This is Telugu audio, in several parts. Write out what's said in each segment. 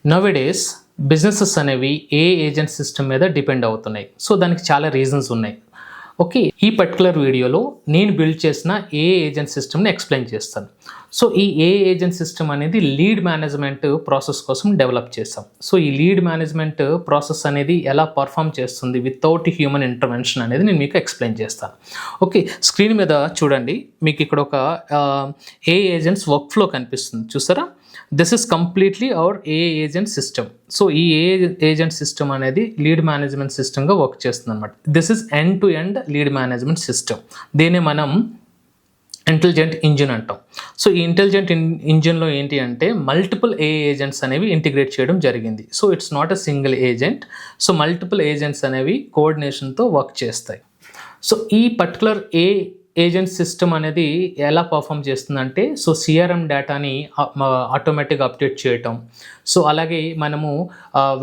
నౌవేడేస్ బిజినెసెస్ అనేవి ఏ ఏజెంట్ సిస్టమ్ మీద డిపెండ్ అవుతున్నాయి. సో దానికి చాలా రీజన్స్ ఉన్నాయి. ఓకే, ఈ పర్టికులర్ వీడియోలో నేను బిల్డ్ చేసిన ఏ ఏజెంట్ సిస్టమ్ని ఎక్స్ప్లెయిన్ చేస్తాను. సో ఈ ఏ ఏజెంట్ సిస్టమ్ అనేది లీడ్ మేనేజ్మెంట్ ప్రాసెస్ కోసం డెవలప్ చేస్తాం. సో ఈ లీడ్ మేనేజ్మెంట్ ప్రాసెస్ అనేది ఎలా పర్ఫామ్ చేస్తుంది వితౌట్ హ్యూమన్ ఇంటర్వెన్షన్ అనేది నేను మీకు ఎక్స్ప్లెయిన్ చేస్తాను. ఓకే, స్క్రీన్ మీద చూడండి, మీకు ఇక్కడ ఒక ఏ ఏజెంట్స్ వర్క్ ఫ్లో కనిపిస్తుంది, చూసారా? This is completely our AI agent system. So ఈ ఏ ఏజెంట్ సిస్టమ్ అనేది లీడ్ మేనేజ్మెంట్ సిస్టమ్గా వర్క్ చేస్తుంది అనమాట. This is end to end lead management system. దీన్ని మనం ఇంటెలిజెంట్ ఇంజిన్ అంటాం. సో ఈ ఇంటెలిజెంట్ ఇంజిన్లో ఏంటి అంటే మల్టిపుల్ ఏ ఏజెంట్స్ అనేవి ఇంటిగ్రేట్ చేయడం జరిగింది. So it's not a single agent. So multiple agents అనేవి కోఆర్డినేషన్తో వర్క్ చేస్తాయి. సో ఈ పర్టికులర్ ఏ ఏజెంట్ సిస్టమ్ అనేది ఎలా పర్ఫామ్ చేస్తుందంటే, సో సిఆర్ఎం డేటాని ఆటోమేటిక్గా అప్డేట్ చేయటం, సో అలాగే మనము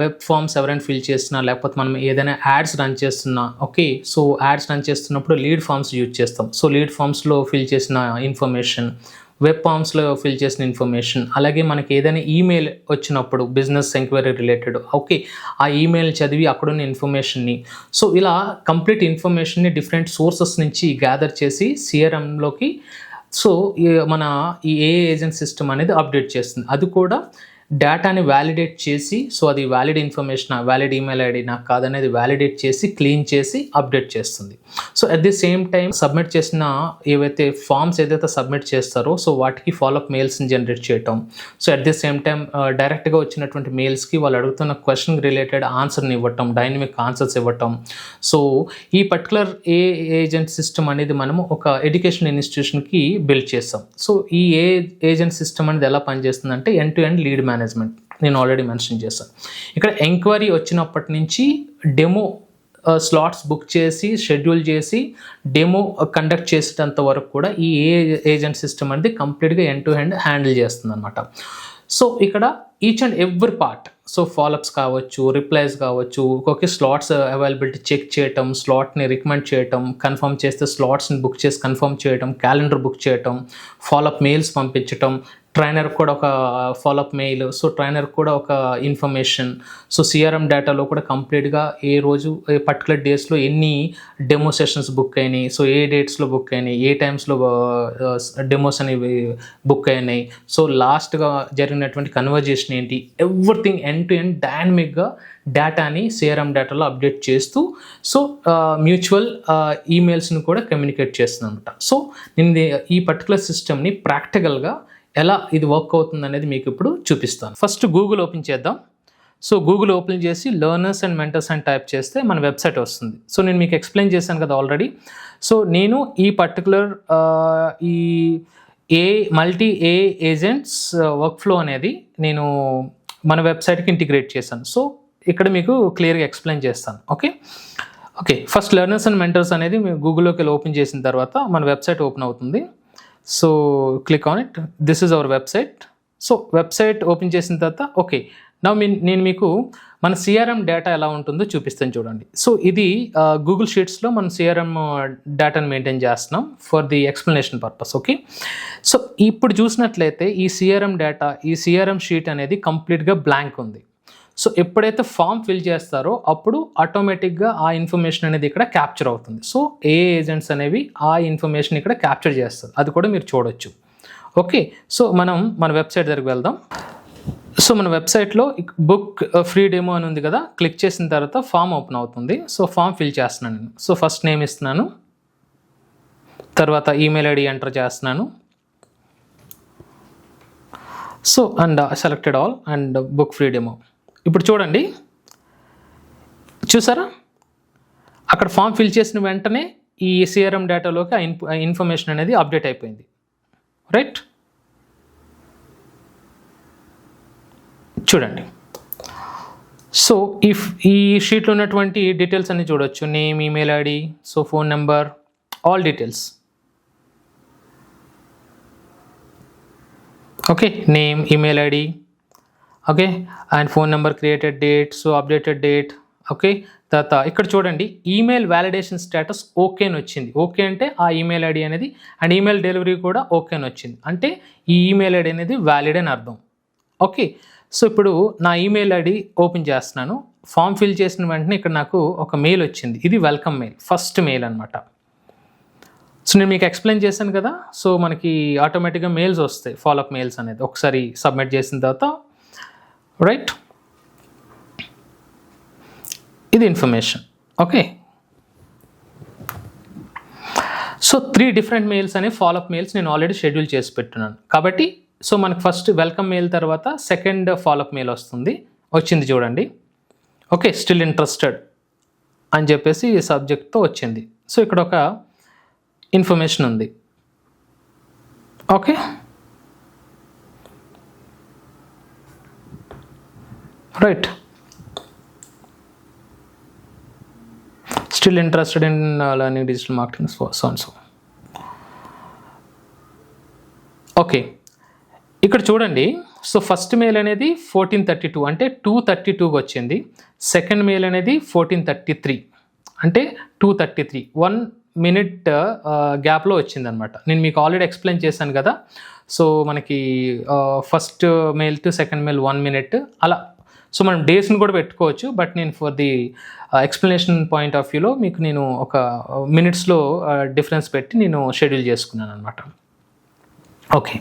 వెబ్ ఫామ్స్ ఎవరైనా ఫిల్ చేస్తున్నా, లేకపోతే మనం ఏదైనా యాడ్స్ రన్ చేస్తున్నా, ఓకే, సో యాడ్స్ రన్ చేస్తున్నప్పుడు లీడ్ ఫామ్స్ యూజ్ చేస్తాం. సో లీడ్ ఫామ్స్లో ఫిల్ చేసిన ఇన్ఫర్మేషన్, వెబ్ ఫామ్స్లో ఫిల్ చేసిన ఇన్ఫర్మేషన్, అలాగే మనకి ఏదైనా ఈమెయిల్ వచ్చినప్పుడు బిజినెస్ ఎంక్వైరీ రిలేటెడ్, ఓకే, ఆ ఈమెయిల్ చదివి అక్కడున్న ఇన్ఫర్మేషన్ని, సో ఇలా కంప్లీట్ ఇన్ఫర్మేషన్ని డిఫరెంట్ సోర్సెస్ నుంచి గ్యాదర్ చేసి సిఆర్ఎంలోకి సో మన ఈ ఏ ఏజెంట్ సిస్టమ్ అనేది అప్డేట్ చేస్తుంది. అది కూడా డేటాని వ్యాలిడేట్ చేసి, సో అది valid information, valid email ID నాకు కాదనేది వ్యాలిడేట్ చేసి క్లీన్ చేసి అప్డేట్ చేస్తుంది. So at the same time submit చేసిన ఏవైతే ఫామ్స్ ఏదైతే సబ్మిట్ చేస్తారో సో వాటికి ఫాలోఅప్ మెయిల్స్ని జనరేట్ చేయటం, so at the same time డైరెక్ట్గా వచ్చినటువంటి మెయిల్స్కి వాళ్ళు అడుగుతున్న క్వశ్చన్ రిలేటెడ్ ఆన్సర్ని ఇవ్వటం, డైనమిక్ ఆన్సర్స్ ఇవ్వటం. సో ఈ పర్టికులర్ ఏ ఏజెంట్ సిస్టమ్ అనేది మనము ఒక ఎడ్యుకేషన్ ఇన్స్టిట్యూషన్కి బిల్డ్ చేస్తాం. సో ఈ ఏ ఏజెంట్ సిస్టమ్ అనేది ఎలా పనిచేస్తుందంటే end to end lead management నేను ఆల్రెడీ మెన్షన్ చేశాను. ఇక్కడ ఎంక్వైరీ వచ్చినప్పటి నుంచి డెమో స్లాట్స్ బుక్ చేసి షెడ్యూల్ చేసి డెమో కండక్ట్ చేసేటంత వరకు కూడా ఈ ఏజెంట్ సిస్టమ్ అనేది కంప్లీట్గా ఎండ్ టు ఎండ్ హ్యాండిల్ చేస్తుంది అనమాట. సో ఇక్కడ each and every part, so follow-ups కావచ్చు, రిప్లైస్ కావచ్చు, ఒక్కొక్క స్లాట్స్ అవైలబిలిటీ చెక్ చేయటం, స్లాట్ని రికమెండ్ చేయటం, కన్ఫర్మ్ చేస్తే స్లాట్స్ని బుక్ చేసి కన్ఫర్మ్ చేయటం, క్యాలెండర్ బుక్ చేయటం, ఫాలోఅప్ మెయిల్స్ పంపించటం, ట్రైనర్ కూడా ఒక ఫాలోఅప్ మెయిల్, సో ట్రైనర్ కూడా ఒక ఇన్ఫర్మేషన్, సో సిఆర్ఎం డేటాలో కూడా కంప్లీట్గా ఏ రోజు ఏ పర్టికులర్ డేస్లో ఎన్ని డెమో సెషన్స్ బుక్ అయినాయి, సో ఏ డేట్స్లో బుక్ అయినాయి, ఏ టైమ్స్లో డెమోస్ అనేవి బుక్ అయినాయి, సో లాస్ట్గా జరిగినటువంటి కన్వర్జేషన్ ఏంటి, ఎవ్రీథింగ్ ఎండ్ టు ఎండ్ డైనమిక్గా డేటాని సిఆర్ఎం డేటాలో అప్డేట్ చేస్తూ సో మ్యూచువల్ ఈమెయిల్స్ని కూడా కమ్యూనికేట్ చేస్తుంది అనమాట. సో నేను ఈ పర్టికులర్ సిస్టమ్ని ప్రాక్టికల్గా ఎలా ఇది వర్క్ అవుతుంది అనేది మీకు ఇప్పుడు చూపిస్తాను. ఫస్ట్ గూగుల్ ఓపెన్ చేద్దాం. సో గూగుల్ ఓపెన్ చేసి లెర్నర్స్ అండ్ మెంటర్స్ అని టైప్ చేస్తే మన వెబ్సైట్ వస్తుంది. సో నేను మీకు ఎక్స్ప్లెయిన్ చేశాను కదా ఆల్రెడీ. సో నేను ఈ పర్టికులర్ ఈ మల్టీ ఏ ఏజెంట్స్ వర్క్ ఫ్లో అనేది నేను మన వెబ్సైట్కి ఇంటిగ్రేట్ చేశాను. సో ఇక్కడ మీకు క్లియర్గా ఎక్స్ప్లెయిన్ చేస్తాను. Okay, first learners and mentors అనేది మీరు గూగుల్లోకి వెళ్ళి ఓపెన్ చేసిన తర్వాత మన వెబ్సైట్ ఓపెన్ అవుతుంది. So click on it. This is our website. So website open చేసిన తర్వాత ఓకే, నేను మీకు మన సిఆర్ఎం డేటా ఎలా ఉంటుందో చూపిస్తాను చూడండి. సో ఇది గూగుల్ షీట్స్లో మనం సిఆర్ఎం డేటాను మెయింటైన్ చేస్తున్నాం for the explanation purpose. Okay, so ఇప్పుడు చూసినట్లయితే ఈ సిఆర్ఎం డేటా, ఈ సిఆర్ఎం షీట్ అనేది కంప్లీట్గా బ్లాంక్ ఉంది. సో ఎప్పుడైతే ఫామ్ ఫిల్ చేస్తారో అప్పుడు ఆటోమేటిక్గా ఆ ఇన్ఫర్మేషన్ అనేది ఇక్కడ క్యాప్చర్ అవుతుంది. సో ఏ ఏజెంట్స్ అనేవి ఆ ఇన్ఫర్మేషన్ ఇక్కడ క్యాప్చర్ చేస్తారు, అది కూడా మీరు చూడొచ్చు. ఓకే, సో మనం మన వెబ్సైట్ దగ్గరికి వెళ్దాం. సో మన వెబ్సైట్లో బుక్ ఫ్రీ డెమో అని ఉంది కదా, క్లిక్ చేసిన తర్వాత ఫామ్ ఓపెన్ అవుతుంది. సో ఫామ్ ఫిల్ చేస్తున్నాను నేను. సో ఫస్ట్ నేమ్ ఇస్తున్నాను, తర్వాత ఈమెయిల్ ఐడి ఎంటర్ చేస్తున్నాను. So and selected all and book free demo. ఇప్పుడు చూడండి, చూసారా, అక్కడ ఫామ్ ఫిల్ చేసిన వెంటనే ఈ సిఆర్ఎం డేటాలోకి ఆ ఇన్ఫర్మేషన్ అనేది అప్డేట్ అయిపోయింది. రైట్, చూడండి. సో ఈ షీట్లో ఉన్నటువంటి డీటెయిల్స్ అన్ని చూడొచ్చు, name, email ID, so phone number, all details. Okay, name, email ID, okay, and phone number, created date, so updated date. Okay, తర్వాత ఇక్కడ చూడండి ఈమెయిల్ వ్యాలిడేషన్ స్టేటస్ ఓకే అని వచ్చింది. ఓకే అంటే ఆ ఈమెయిల్ ఐడి అనేది అండ్ ఈమెయిల్ డెలివరీ కూడా ఓకే అని వచ్చింది, అంటే ఈ ఈమెయిల్ ఐడి అనేది వ్యాలిడ్ అని అర్థం. ఓకే, సో ఇప్పుడు నా ఈమెయిల్ ఐడి ఓపెన్ చేస్తున్నాను. ఫామ్ ఫిల్ చేసిన వెంటనే ఇక్కడ నాకు ఒక మెయిల్ వచ్చింది. ఇది వెల్కమ్ మెయిల్, ఫస్ట్ మెయిల్ అనమాట. సో నేను మీకు ఎక్స్ప్లెయిన్ చేశాను కదా, సో మనకి ఆటోమేటిక్గా మెయిల్స్ వస్తాయి, ఫాలోఅప్ మెయిల్స్ అనేది ఒకసారి సబ్మిట్ చేసిన తర్వాత, రైట్. ఇది information. Okay, so 3 different mails అనే ఫాలోఅప్ మెయిల్స్ నేను ఆల్రెడీ షెడ్యూల్ చేసి పెట్టున్నాను కాబట్టి, సో మనకు ఫస్ట్ వెల్కమ్ మెయిల్ తర్వాత సెకండ్ ఫాలోఅప్ మెయిల్ వచ్చింది చూడండి. ఓకే, స్టిల్ ఇంట్రెస్టెడ్ అని చెప్పేసి ఈ సబ్జెక్ట్తో వచ్చింది. సో ఇక్కడ ఒక ఇన్ఫర్మేషన్ ఉంది. Okay, right. Still interested in learning digital marketing so and so. Okay, ఇక్కడ చూడండి. సో ఫస్ట్ మెయిల్ అనేది 1432 అంటే 2:32కి వచ్చింది. సెకండ్ మెయిల్ అనేది 1433 అంటే 2:33, 1 minute గ్యాప్లో వచ్చిందనమాట. నేను మీకు ఆల్రెడీ ఎక్స్ప్లెయిన్ చేశాను కదా. సో మనకి first mail to second mail 1 minute అలా. సో మనం డేస్ని కూడా పెట్టుకోవచ్చు, బట్ నేను for the explanation point of వ్యూలో మీకు నేను ఒక మినిట్స్లో డిఫరెన్స్ పెట్టి నేను షెడ్యూల్ చేసుకున్నాను అనమాట. ఓకే,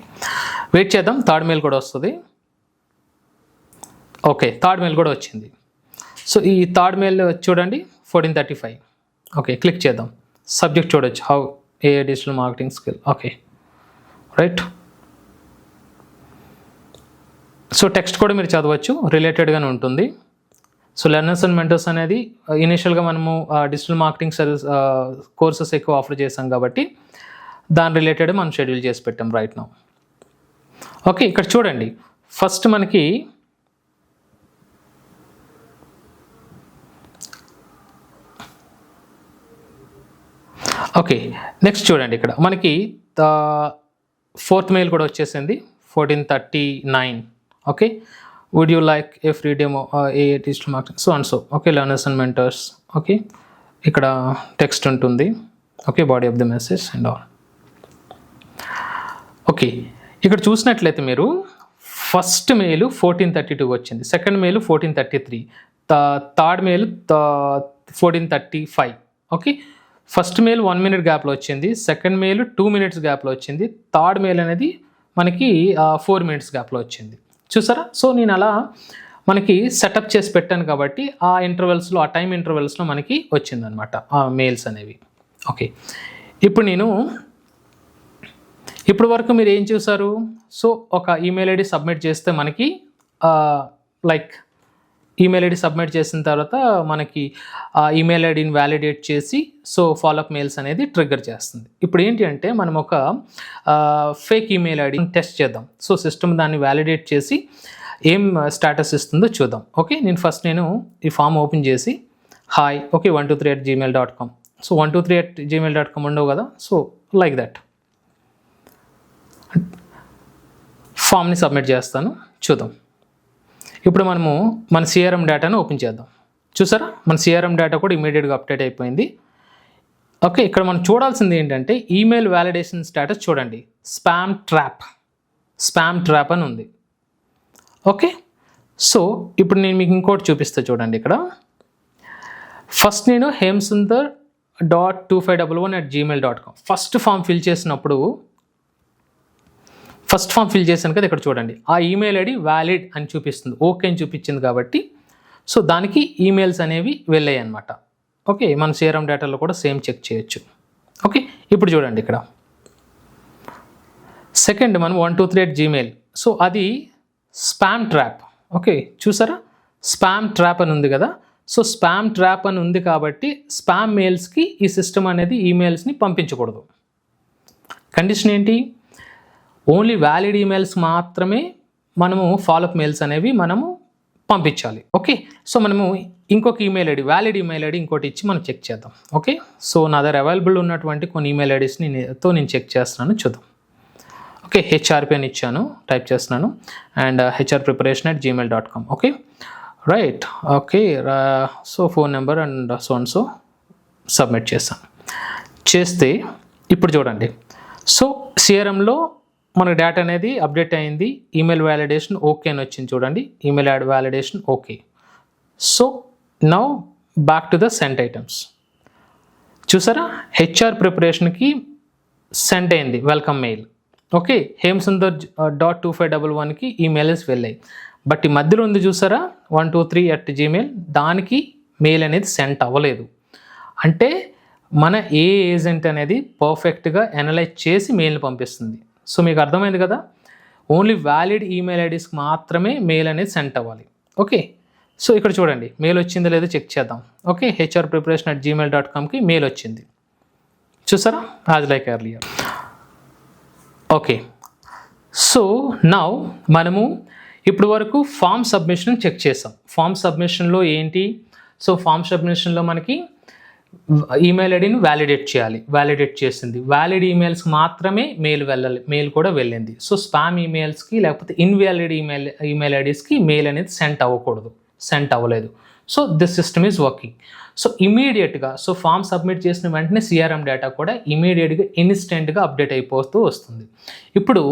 వెయిట్ చేద్దాం, థర్డ్ మెయిల్ కూడా వస్తుంది. ఓకే, థర్డ్ మెయిల్ కూడా వచ్చింది. సో ఈ థర్డ్ మెయిల్ చూడండి 1435. ఓకే, క్లిక్ చేద్దాం. సబ్జెక్ట్ చూడొచ్చు, how A digital marketing skill. Okay, right. So text కూడా మీరు చదవచ్చు, రిలేటెడ్గానే ఉంటుంది. సో లెర్నర్స్ అండ్ మెంటర్స్ అనేది ఇనిషియల్గా మనము డిజిటల్ మార్కెటింగ్ సర్వీస్ కోర్సెస్ ఎక్కువ ఆఫర్ చేసాం కాబట్టి దాని రిలేటెడ్ మనం షెడ్యూల్ చేసి పెట్టాం రైట్ నౌ. ఓకే, ఇక్కడ చూడండి ఫస్ట్ మనకి ఓకే, నెక్స్ట్ చూడండి ఇక్కడ మనకి ఫోర్త్ మెయిల్ కూడా వచ్చేసింది 1439. Okay, would you like a free demo a digital marketing so and so. Okay, learners and mentors. Okay, ఇక్కడ టెక్స్ట్ ఉంటుంది. Okay, body of the message and all. Okay, ఇక్కడ చూసినట్లయితే మీరు ఫస్ట్ మెయిల్ 1432 వచ్చింది, second mail 1433, third mail 1435. Okay, first mail 1 minute గ్యాప్లో వచ్చింది, సెకండ్ మెయిల్ 2 minutes గ్యాప్లో వచ్చింది, థర్డ్ మెయిల్ అనేది మనకి 4 minutes గ్యాప్లో వచ్చింది. చూసారా? సో నేను అలా మనకి సెటప్ చేసి పెట్టాను కాబట్టి ఆ ఇంటర్వెల్స్లో, ఆ టైం ఇంటర్వెల్స్లో మనకి వచ్చిందనమాట ఆ మెయిల్స్ అనేవి. ఓకే, ఇప్పుడు వరకు మీరు ఏం చూసారు? సో ఒక ఈమెయిల్ ఐడి సబ్మిట్ చేస్తే మనకి లైక్ ఈమెయిల్ ఐడి సబ్మిట్ చేసిన తర్వాత మనకి ఆ ఈమెయిల్ ఐడిని వ్యాలిడేట్ చేసి సో ఫాలోఅప్ మెయిల్స్ అనేది ట్రిగ్గర్ చేస్తుంది. ఇప్పుడు ఏంటి అంటే మనం ఒక ఫేక్ ఈమెయిల్ ఐడిని టెస్ట్ చేద్దాం. సో సిస్టమ్ దాన్ని వ్యాలిడేట్ చేసి ఏం స్టేటస్ ఇస్తుందో చూద్దాం. ఓకే, నేను ఈ ఫామ్ ఓపెన్ చేసి hi okay 123@gmail.com. So 123@gmail.com ఉండవు కదా. సో లైక్ దట్ ఫామ్ని సబ్మిట్ చేస్తాను, చూద్దాం. ఇప్పుడు మనము మన సిఆర్ఎం డేటాను ఓపెన్ చేద్దాం. చూసారా, మన సిఆర్ఎం డేటా కూడా ఇమీడియట్గా అప్డేట్ అయిపోయింది. ఓకే, ఇక్కడ మనం చూడాల్సింది ఏంటంటే ఈమెయిల్ వ్యాలిడేషన్ స్టేటస్ చూడండి, స్పామ్ ట్రాప్ అని ఉంది. ఓకే, సో ఇప్పుడు నేను మీకు ఇంకోటి చూపిస్తా చూడండి. ఇక్కడ ఫస్ట్ నేను hemsundar.2511@gmail.com ఫస్ట్ ఫామ్ ఫిల్ చేశాను కదా. ఇక్కడ చూడండి ఆ ఈమెయిల్ ఐడి వ్యాలిడ్ అని చూపిస్తుంది, ఓకే అని చూపించింది కాబట్టి సో దానికి ఈమెయిల్స్ అనేవి వెళ్ళాయి అన్నమాట. ఓకే, మన సిఆర్ఎం డేటాలో కూడా సేమ్ చెక్ చేయొచ్చు. ఓకే, ఇప్పుడు చూడండి ఇక్కడ సెకండ్ మనం 123@gmail. సో అది స్పామ్ ట్రాప్. ఓకే, చూసారా స్పామ్ ట్రాప్ అని ఉంది కదా. సో స్పామ్ ట్రాప్ అని ఉంది కాబట్టి స్పామ్ మెయిల్స్కి ఈ సిస్టమ్ అనేది ఈమెయిల్స్ని పంపించకూడదు. కండిషన్ ఏంటి? ఓన్లీ వ్యాలిడ్ ఈమెయిల్స్ మాత్రమే మనము ఫాలోఅప్ మెయిల్స్ అనేవి మనము పంపించాలి. ఓకే, సో మనము ఇంకొక email ID, valid email ID ఇంకోటి ఇచ్చి మనం చెక్ చేద్దాం. ఓకే, సో నా దగ్గర అవైలబుల్ ఉన్నటువంటి కొన్ని ఈమెయిల్ ఐడీస్ని నేను చెక్ చేస్తున్నాను, చూద్దాం. ఓకే, హెచ్ఆర్పి అని ఇచ్చాను, టైప్ చేస్తున్నాను and hrpreparation@gmail.com. Okay, right. Okay, so phone number and so submit చేస్తాను. చేస్తే ఇప్పుడు చూడండి, సో సిఆర్ఎంలో మనకు డేటా అనేది అప్డేట్ అయింది. ఈమెయిల్ వ్యాలిడేషన్ ఓకే అని వచ్చింది చూడండి. Email add validation okay. So now back to the sent items. చూసారా, హెచ్ఆర్ ప్రిపరేషన్కి సెండ్ అయింది వెల్కమ్ మెయిల్. ఓకే, hemsundar.2511కి ఈ మెయిల్స్ వెళ్ళాయి. బట్ ఈ మధ్యలో ఉంది చూసారా 123@gmail, దానికి మెయిల్ అనేది సెండ్ అవ్వలేదు. అంటే మన ఏ ఏజెంట్ అనేది పర్ఫెక్ట్గా అనలైజ్ చేసి మెయిల్ని పంపిస్తుంది. సో మీకు అర్థమైంది కదా, ఓన్లీ వ్యాలిడ్ ఈమెయిల్ ఐడీస్కి మాత్రమే మెయిల్ అనేది సెండ్ అవ్వాలి. ఓకే, సో ఇక్కడ చూడండి మెయిల్ వచ్చిందో లేదో చెక్ చేద్దాం. ఓకే, hrpreparation@gmail.comకి మెయిల్ వచ్చింది. చూసారా, as like earlier. Okay, so now మనము ఇప్పుడు వరకు ఫామ్ సబ్మిషన్ చెక్ చేసాం. ఫామ్ సబ్మిషన్లో ఏంటి, సో ఫామ్ సబ్మిషన్లో మనకి ఈమెయిల్ ఐడిని వ్యాలిడేట్ చేయాలి. వ్యాలిడేట్ చేసింది. వ్యాలిడ్ ఈమెయిల్స్కి మాత్రమే మెయిల్ వెళ్ళాలి, మెయిల్ కూడా వెళ్ళింది. సో స్పామ్ ఈమెయిల్స్కి లేకపోతే ఇన్వాలిడ్ ఈమెయిల్ ఐడీస్కి మెయిల్ అనేది సెండ్ అవ్వకూడదు, సెండ్ అవ్వలేదు. So this system is working. So ఇమీడియట్గా, సో ఫామ్ సబ్మిట్ చేసిన వెంటనే సిఆర్ఎం డేటా కూడా ఇమీడియట్గా ఇన్స్టెంట్గా అప్డేట్ అయిపోతూ వస్తుంది. ఇప్పుడు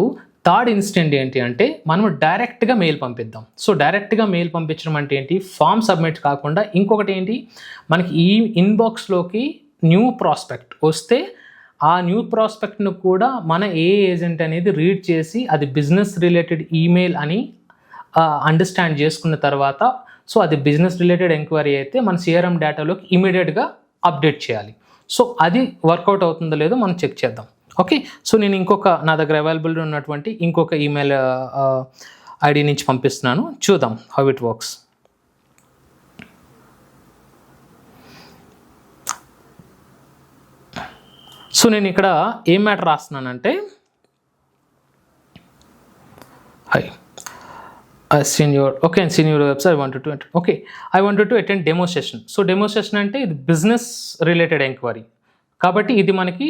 థర్డ్ ఇన్స్టెంట్ ఏంటి అంటే మనం డైరెక్ట్గా మెయిల్ పంపిద్దాం. సో డైరెక్ట్గా మెయిల్ పంపించడం అంటే ఏంటి, ఫామ్ సబ్మిట్ కాకుండా ఇంకొకటి ఏంటి, మనకి ఈ ఇన్బాక్స్లోకి న్యూ ప్రాస్పెక్ట్ వస్తే ఆ న్యూ ప్రాస్పెక్ట్ను కూడా మన ఏ ఏజెంట్ అనేది రీడ్ చేసి అది బిజినెస్ రిలేటెడ్ ఈమెయిల్ అని అండర్స్టాండ్ చేసుకున్న తర్వాత, సో అది బిజినెస్ రిలేటెడ్ ఎంక్వైరీ అయితే మన సిఆర్ఎం డేటాలోకి ఇమీడియట్గా అప్డేట్ చేయాలి. సో అది వర్కౌట్ అవుతుందో లేదో మనం చెక్ చేద్దాం. ఓకే, సో నేను నా దగ్గర అవైలబుల్ ఉన్నటువంటి ఇంకొక ఈమెయిల్ ఐడి నుంచి పంపిస్తున్నాను. చూద్దాం హౌ ఇట్ వర్క్స్. సో నేను ఇక్కడ ఏం matter రాస్తున్నానంటే, seen your website, I wanted to attend demo session. So demo session అంటే ఇది బిజినెస్ రిలేటెడ్ ఎంక్వైరీ కాబట్టి ఇది మనకి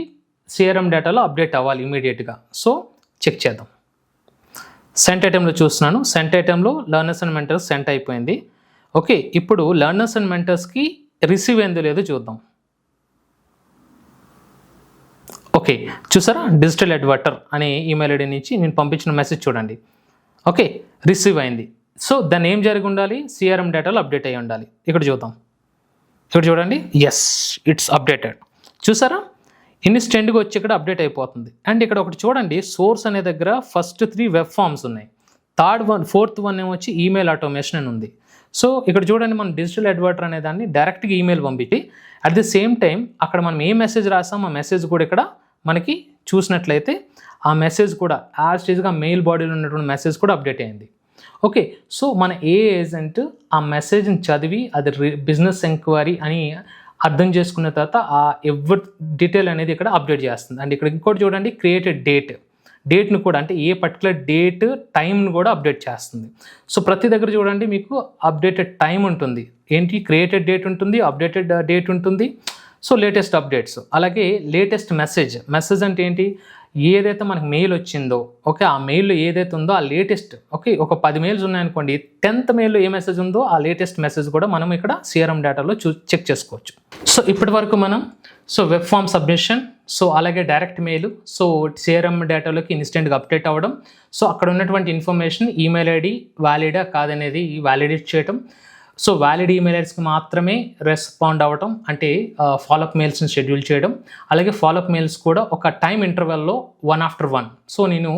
సిఆర్ఎం డేటాలో అప్డేట్ అవ్వాలి ఇమీడియట్గా. సో చెక్ చేద్దాం. సెంట్ ఐటెంలో చూస్తున్నాను. సెంట్ ఐటెంలో లర్నర్స్ అండ్ మెంటర్స్ సెంట్ అయిపోయింది. ఓకే, ఇప్పుడు లర్నర్స్ అండ్ మెంటర్స్కి రిసీవ్ ఏందో లేదో చూద్దాం. ఓకే, చూసారా, డిజిటల్ అడ్వర్టర్ అనే ఈమెయిల్ ఐడి నుంచి నేను పంపించిన మెసేజ్ చూడండి. ఓకే, రిసీవ్ అయింది. సో దాన్ని ఏం జరిగి ఉండాలి, సిఆర్ఎం డేటాలో అప్డేట్ అయ్యి ఉండాలి. ఇక్కడ చూద్దాం. ఇక్కడ చూడండి, ఎస్ ఇట్స్ అప్డేటెడ్. చూసారా, ఇన్స్టెంట్గా వచ్చి ఇక్కడ అప్డేట్ అయిపోతుంది. అండ్ ఇక్కడ ఒకటి చూడండి, సోర్స్ అనే దగ్గర ఫస్ట్ 3 వెబ్ ఫామ్స్ ఉన్నాయి. ఫోర్త్ వన్ ఏమొచ్చి ఈమెయిల్ ఆటోమేషన్ అని ఉంది. సో ఇక్కడ చూడండి, మనం డిజిటల్ అడ్వర్టర్ అనే దాన్ని డైరెక్ట్గా ఈమెయిల్ పంపించి అట్ ది సేమ్ టైం అక్కడ మనం ఏ మెసేజ్ రాసాం ఆ మెసేజ్ కూడా ఇక్కడ మనకి చూసినట్లయితే ఆ మెసేజ్ కూడా యాజ్ టీజ్గా మెయిల్ బాడీలో ఉన్నటువంటి మెసేజ్ కూడా అప్డేట్ అయింది. ఓకే, సో మన ఏ ఏజెంట్ ఆ మెసేజ్ని చదివి అది బిజినెస్ ఎంక్వైరీ అని అర్థం చేసుకున్న తర్వాత ఆ ఎవరి డీటెయిల్ అనేది ఇక్కడ అప్డేట్ చేస్తుంది. అండ్ ఇక్కడ ఇంకోటి చూడండి, క్రియేటెడ్ డేట్ను కూడా, అంటే ఏ పర్టికులర్ డేట్ టైంను కూడా అప్డేట్ చేస్తుంది. సో ప్రతి దగ్గర చూడండి మీకు అప్డేటెడ్ టైం ఉంటుంది. ఏంటి, క్రియేటెడ్ డేట్ ఉంటుంది, అప్డేటెడ్ డేట్ ఉంటుంది. సో లేటెస్ట్ అప్డేట్స్, అలాగే లేటెస్ట్ మెసేజ్ అంటే ఏంటి, ఏదైతే మనకు మెయిల్ వచ్చిందో, ఓకే, ఆ మెయిల్లో ఏదైతే ఉందో ఆ లేటెస్ట్, ఓకే, ఒక 10 మెయిల్స్ ఉన్నాయనుకోండి, 10th మెయిల్లో ఏ మెసేజ్ ఉందో ఆ లేటెస్ట్ మెసేజ్ కూడా మనం ఇక్కడ సిఆర్ఎం డేటాలో చెక్ చేసుకోవచ్చు. సో ఇప్పటి వరకు మనం వెబ్ ఫామ్ సబ్మిషన్, సో అలాగే డైరెక్ట్ మెయిల్, సో సిఆర్ఎం డేటాలోకి ఇన్స్టెంట్గా అప్డేట్ అవ్వడం, సో అక్కడ ఉన్నటువంటి ఇన్ఫర్మేషన్ ఈమెయిల్ ఐడి వ్యాలిడా కాదనేది వ్యాలిడేట్ చేయడం, సో వ్యాలిడ్ ఈమెయిల్ ఐడీస్కి మాత్రమే రెస్పాండ్ అవ్వటం, అంటే ఫాలోఅప్ మెయిల్స్ని షెడ్యూల్ చేయడం, అలాగే ఫాలోఅప్ మెయిల్స్ కూడా ఒక టైం ఇంటర్వెల్లో 1 after 1. సో నేను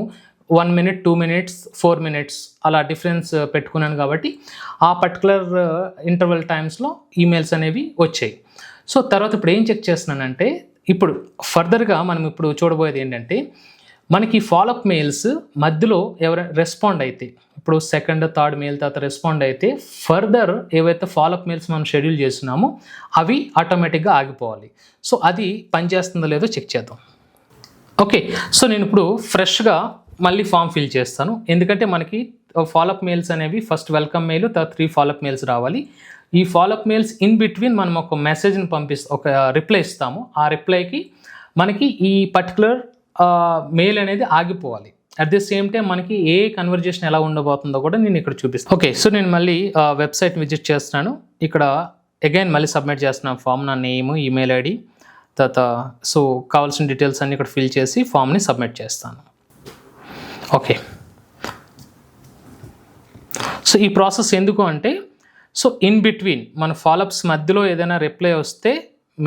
1 minute, 2 minutes, 4 minutes అలా డిఫరెన్స్ పెట్టుకున్నాను కాబట్టి ఆ పర్టికులర్ ఇంటర్వెల్ టైమ్స్లో ఈమెయిల్స్ అనేవి వచ్చాయి. సో తర్వాత ఇప్పుడు ఏం చెక్ చేస్తున్నానంటే, ఇప్పుడు ఫర్దర్గా మనం ఇప్పుడు చూడబోయేది ఏంటంటే, మనకి ఫాలోఅప్ మెయిల్స్ మధ్యలో ఎవరైనా రెస్పాండ్ అయితే, ఇప్పుడు 2nd, 3rd మెయిల్ తర్వాత రెస్పాండ్ అయితే ఫర్దర్ ఏవైతే ఫాలోఅప్ మెయిల్స్ మనం షెడ్యూల్ చేస్తున్నామో అవి ఆటోమేటిక్గా ఆగిపోవాలి. సో అది పనిచేస్తుందో లేదో చెక్ చేద్దాం. ఓకే, సో నేను ఇప్పుడు ఫ్రెష్గా మళ్ళీ ఫామ్ ఫిల్ చేస్తాను. ఎందుకంటే మనకి ఫాలోఅప్ మెయిల్స్ అనేవి ఫస్ట్ వెల్కమ్ మెయిల్, తర్వాత 3 ఫాలోఅప్ మెయిల్స్ రావాలి. ఈ ఫాలోఅప్ మెయిల్స్ ఇన్ బిట్వీన్ మనం ఒక మెసేజ్ని ఒక రిప్లై ఇస్తాము. ఆ రిప్లైకి మనకి ఈ పర్టికులర్ మెయిల్ అనేది ఆగిపోవాలి. అట్ ది సేమ్ టైం మనకి ఏ కన్వర్జేషన్ ఎలా ఉండబోతుందో కూడా నేను ఇక్కడ చూపిస్తాను. ఓకే, సో నేను మళ్ళీ వెబ్సైట్ విజిట్ చేస్తున్నాను. ఇక్కడ అగైన్ మళ్ళీ సబ్మిట్ చేస్తున్నాను ఫామ్, నా నేమ్, ఈమెయిల్ ఐడి, తర్వాత సో కావాల్సిన డీటెయిల్స్ అన్ని ఇక్కడ ఫిల్ చేసి ఫామ్ని సబ్మిట్ చేస్తాను. ఓకే, సో ఈ ప్రాసెస్ ఎందుకు అంటే, సో ఇన్ బిట్వీన్ మన ఫాలోఅప్స్ మధ్యలో ఏదైనా రిప్లై వస్తే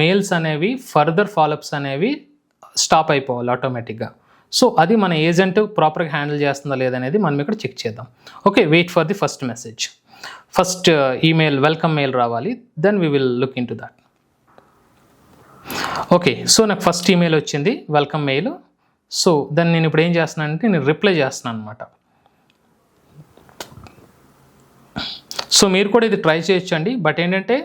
మెయిల్స్ అనేవి ఫర్దర్ ఫాలోఅప్స్ అనేవి స్టాప్ అయిపోవాలి ఆటోమేటిక్గా. సో అది మన ఏజెంట్ ప్రాపర్గా హ్యాండిల్ చేస్తుందా లేదనేది మనం ఇక్కడ చెక్ చేద్దాం. Okay, wait for the first message. First email welcome mail రావాలి, then we will look into that. Okay, so నాకు ఫస్ట్ ఈమెయిల్ వచ్చింది వెల్కమ్ మెయిల్. సో దాన్ని నేను ఇప్పుడు ఏం చేస్తున్నానంటే నేను రిప్లై చేస్తున్నాను అనమాట. సో మీరు కూడా ఇది ట్రై చేయొచ్చండి, బట్ ఏంటంటే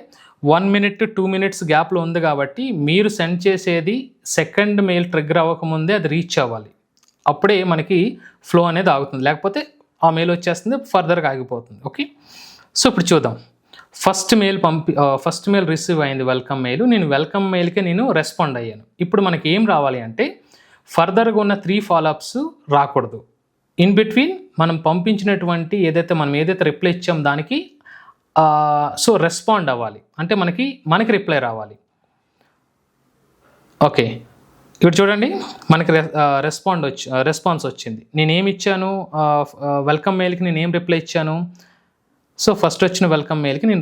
1 minute to 2 minutes గ్యాప్లో ఉంది కాబట్టి మీరు సెండ్ చేసేది సెకండ్ మెయిల్ ట్రిగ్గర్ అవ్వకముందే అది రీచ్ అవ్వాలి. అప్పుడే మనకి ఫ్లో అనేది ఆగుతుంది, లేకపోతే ఆ మెయిల్ వచ్చేస్తుంది, ఫర్దర్గా ఆగిపోతుంది. ఓకే, సో ఇప్పుడు చూద్దాం. ఫస్ట్ మెయిల్ రిసీవ్ అయింది వెల్కమ్ మెయిల్. నేను వెల్కమ్ మెయిల్కి నేను రెస్పాండ్ అయ్యాను. ఇప్పుడు మనకి ఏం రావాలి అంటే ఫర్దర్గా ఉన్న 3 ఫాలోఅప్స్ రాకూడదు. ఇన్ బిట్వీన్ మనం పంపించినటువంటి మనం ఏదైతే రిప్లై ఇచ్చాం దానికి సో రెస్పాండ్ అవ్వాలి, అంటే మనకి రిప్లై రావాలి. ఓకే, ఇప్పుడు చూడండి మనకి రెస్పాన్స్ వచ్చింది. నేనేమి ఇచ్చాను వెల్కమ్ మెయిల్కి, నేనేం రిప్లై ఇచ్చాను? సో ఫస్ట్ వచ్చిన వెల్కమ్ మెయిల్కి నేను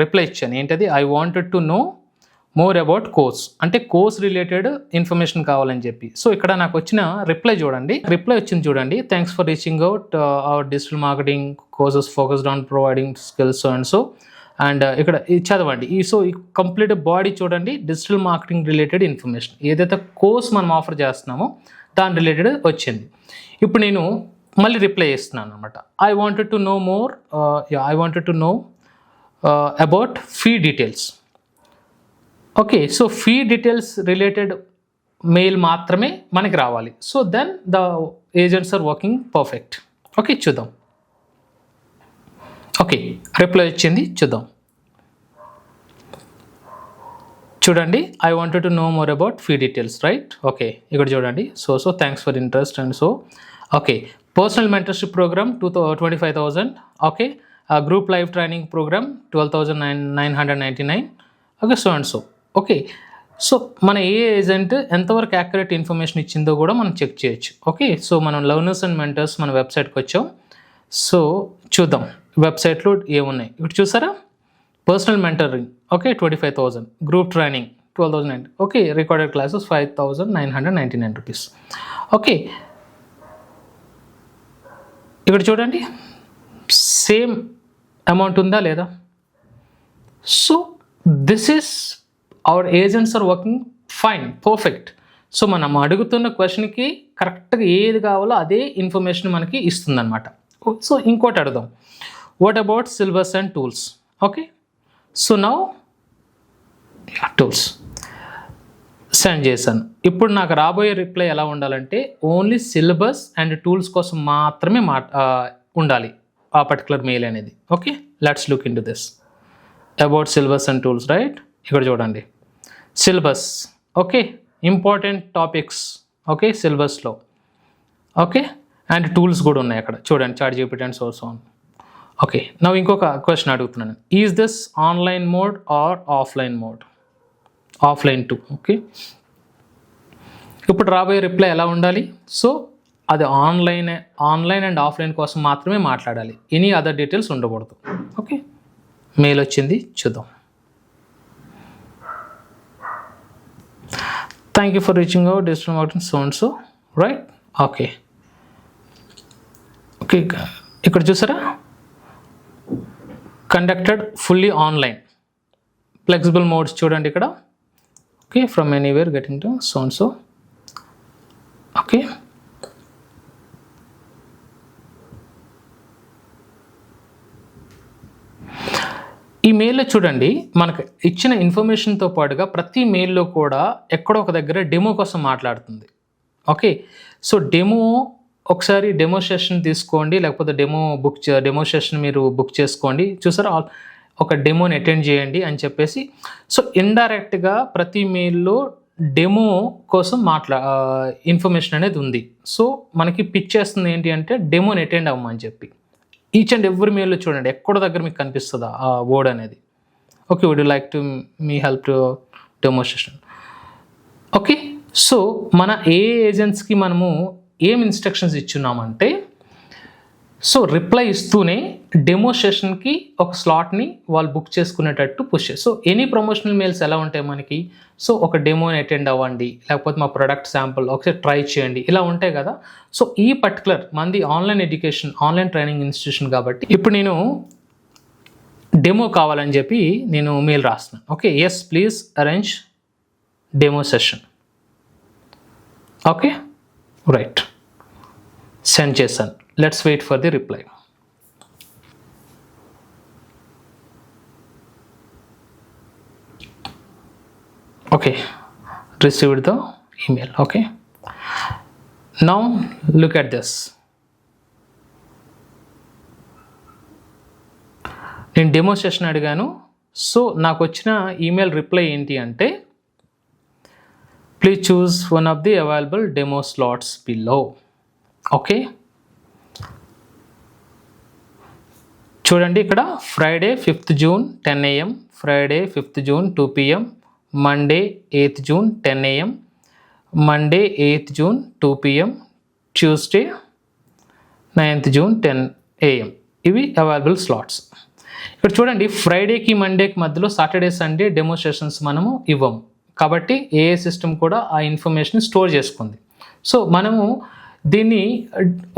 రిప్లై ఇచ్చాను. ఏంటది? I wanted to know more about course, అంటే కోర్స్ రిలేటెడ్ ఇన్ఫర్మేషన్ కావాలని చెప్పి. సో ఇక్కడ నాకు వచ్చిన రిప్లై వచ్చింది చూడండి. Thanks for reaching out hour digital marketing courses focused on providing skills and so. And ఇక్కడ చదవండి. ఈ కంప్లీట్ బాడీ చూడండి, డిజిటల్ మార్కెటింగ్ రిలేటెడ్ ఇన్ఫర్మేషన్, ఏదైతే కోర్స్ మనం ఆఫర్ చేస్తున్నామో దాని రిలేటెడ్ వచ్చింది. ఇప్పుడు నేను మళ్ళీ రిప్లై చేస్తున్నాను అనమాట. I wanted to know about fee details. Okay, so fee details related mail మాత్రమే మనకి రావాలి. So then the agents are working perfect. Okay, చూద్దాం. ఓకే, రిప్లై వచ్చింది, చూద్దాం. చూడండి, I wanted to know more about fee details, right? Okay, ఇక్కడ చూడండి. So thanks for interest and so. Okay, personal mentorship program 25,000. Okay, group live training program 12,999. Okay, so and so. Okay, so మన ఏజెంట్ ఎంతవరకు యాక్యురేట్ ఇన్ఫర్మేషన్ ఇచ్చిందో కూడా మనం చెక్ చేయొచ్చు. ఓకే, సో మనం లర్నర్స్ అండ్ మెంటర్స్ మన వెబ్సైట్కి వచ్చాం. సో చూద్దాం వెబ్సైట్లో ఏమున్నాయి. ఇప్పుడు చూసారా, personal mentoring okay 25,000, group training 12,000, okay recorded classes 5,999 rupees. Okay, ఇక్కడ చూడండి సేమ్ అమౌంట్ ఉందా లేదా? So this is our agents are working fine, perfect. So మనం అడుగుతున్న క్వశ్చన్కి కరెక్ట్గా ఏది కావాలో అదే ఇన్ఫర్మేషన్ మనకి ఇస్తుంది అనమాట. సో ఇంకోటి అడుగుదాం, what about syllabus and tools? Okay, so now tools send చేశాను. ఇప్పుడు నాకు రాబోయే రిప్లై ఎలా ఉండాలంటే ఓన్లీ సిలబస్ అండ్ టూల్స్ కోసం మాత్రమే ఉండాలి ఆ పర్టికులర్ మెయిల్ అనేది. Okay, let's look into this about syllabus and tools, right? ఇక్కడ చూడండి syllabus, okay important topics, okay సిలబస్లో, ఓకే అండ్ టూల్స్ కూడా ఉన్నాయి అక్కడ చూడండి, ChatGPT and so on. Okay, నా ఇంకొక క్వశ్చన్ అడుగుతున్నాను, is this online mode or offline mode? Offline two. Okay, ఇప్పుడు రాబోయే రిప్లై ఎలా ఉండాలి? సో అది ఆన్లైన్ అండ్ ఆఫ్లైన్ కోసం మాత్రమే మాట్లాడాలి, ఎనీ అదర్ డీటెయిల్స్ ఉండకూడదు. ఓకే, మెయిల్ వచ్చింది, చూద్దాం. Thank you for reaching out digital marketing so and so, right? Okay, okay ఇక్కడ చూసారా, conducted fully online, flexible modes చూడండి ఇక్కడ. Okay, from anywhere getting to so and so. Okay, ఈ మెయిల్లో చూడండి మనకు ఇచ్చిన ఇన్ఫర్మేషన్తో పాటుగా ప్రతి మెయిల్లో కూడా ఎక్కడో ఒక దగ్గర డెమో కోసం మాట్లాడుతుంది. ఓకే, సో డెమో ఒకసారి డెమో సెషన్ తీసుకోండి, లేకపోతే డెమో సెషన్ మీరు బుక్ చేసుకోండి. చూసారా, ఒక డెమోని అటెండ్ చేయండి అని చెప్పేసి. సో ఇండైరెక్ట్గా ప్రతి మెయిల్లో డెమో కోసం ఇన్ఫర్మేషన్ అనేది ఉంది. సో మనకి పిచ్ చేస్తుంది ఏంటి అంటే డెమోని అటెండ్ అవ్వమని చెప్పి. ఈచ్ అండ్ ఎవ్రీ మెయిల్లో చూడండి ఎక్కడో దగ్గర మీకు కనిపిస్తుందా ఆ వర్డ్ అనేది. Okay, would you like to me help to demo session? Okay, so మన ఏ ఏజెంట్స్కి మనము ఏం ఇన్స్ట్రక్షన్స్ ఇచ్చున్నామంటే సో రిప్లై ఇస్తూనే డెమో సెషన్కి ఒక స్లాట్ని వాళ్ళు బుక్ చేసుకునేటట్టు push. So any promotional mails ఎలా ఉంటాయి మనకి, సో ఒక డెమోని అటెండ్ అవ్వండి, లేకపోతే మా ప్రొడక్ట్ శాంపుల్ ఒకసారి ట్రై చేయండి, ఇలా ఉంటాయి కదా. సో ఈ పర్టికులర్ మంది online education online training institution కాబట్టి ఇప్పుడు నేను డెమో కావాలని చెప్పి నేను మెయిల్ రాస్తున్నాను. Okay, yes please arrange demo session. Okay right, send చేశాను. Let's wait for the reply. Okay, received the email. Okay, now look at this. నేను డెమో సెషన్ అడిగాను. సో నాకు వచ్చిన ఈమెయిల్ రిప్లై ఏంటి అంటే please choose one of the available demo slots below. Okay, చూడండి ఇక్కడ Friday 5th June 10 AM, Friday 5th June 2 PM, Monday 8th June 10 AM, Monday 8th June 2 PM, Tuesday 9th June 10 AM. ఇవి అవైలబుల్ స్లాట్స్. ఇక్కడ చూడండి ఫ్రైడేకి మండేకి మధ్యలో సాటర్డే సండే డెమోన్స్ట్రేషన్స్ మనము ఇవ్వము కాబట్టి ఏ సిస్టమ్ కూడా ఆ ఇన్ఫర్మేషన్ స్టోర్ చేసుకుంది. సో మనము దీన్ని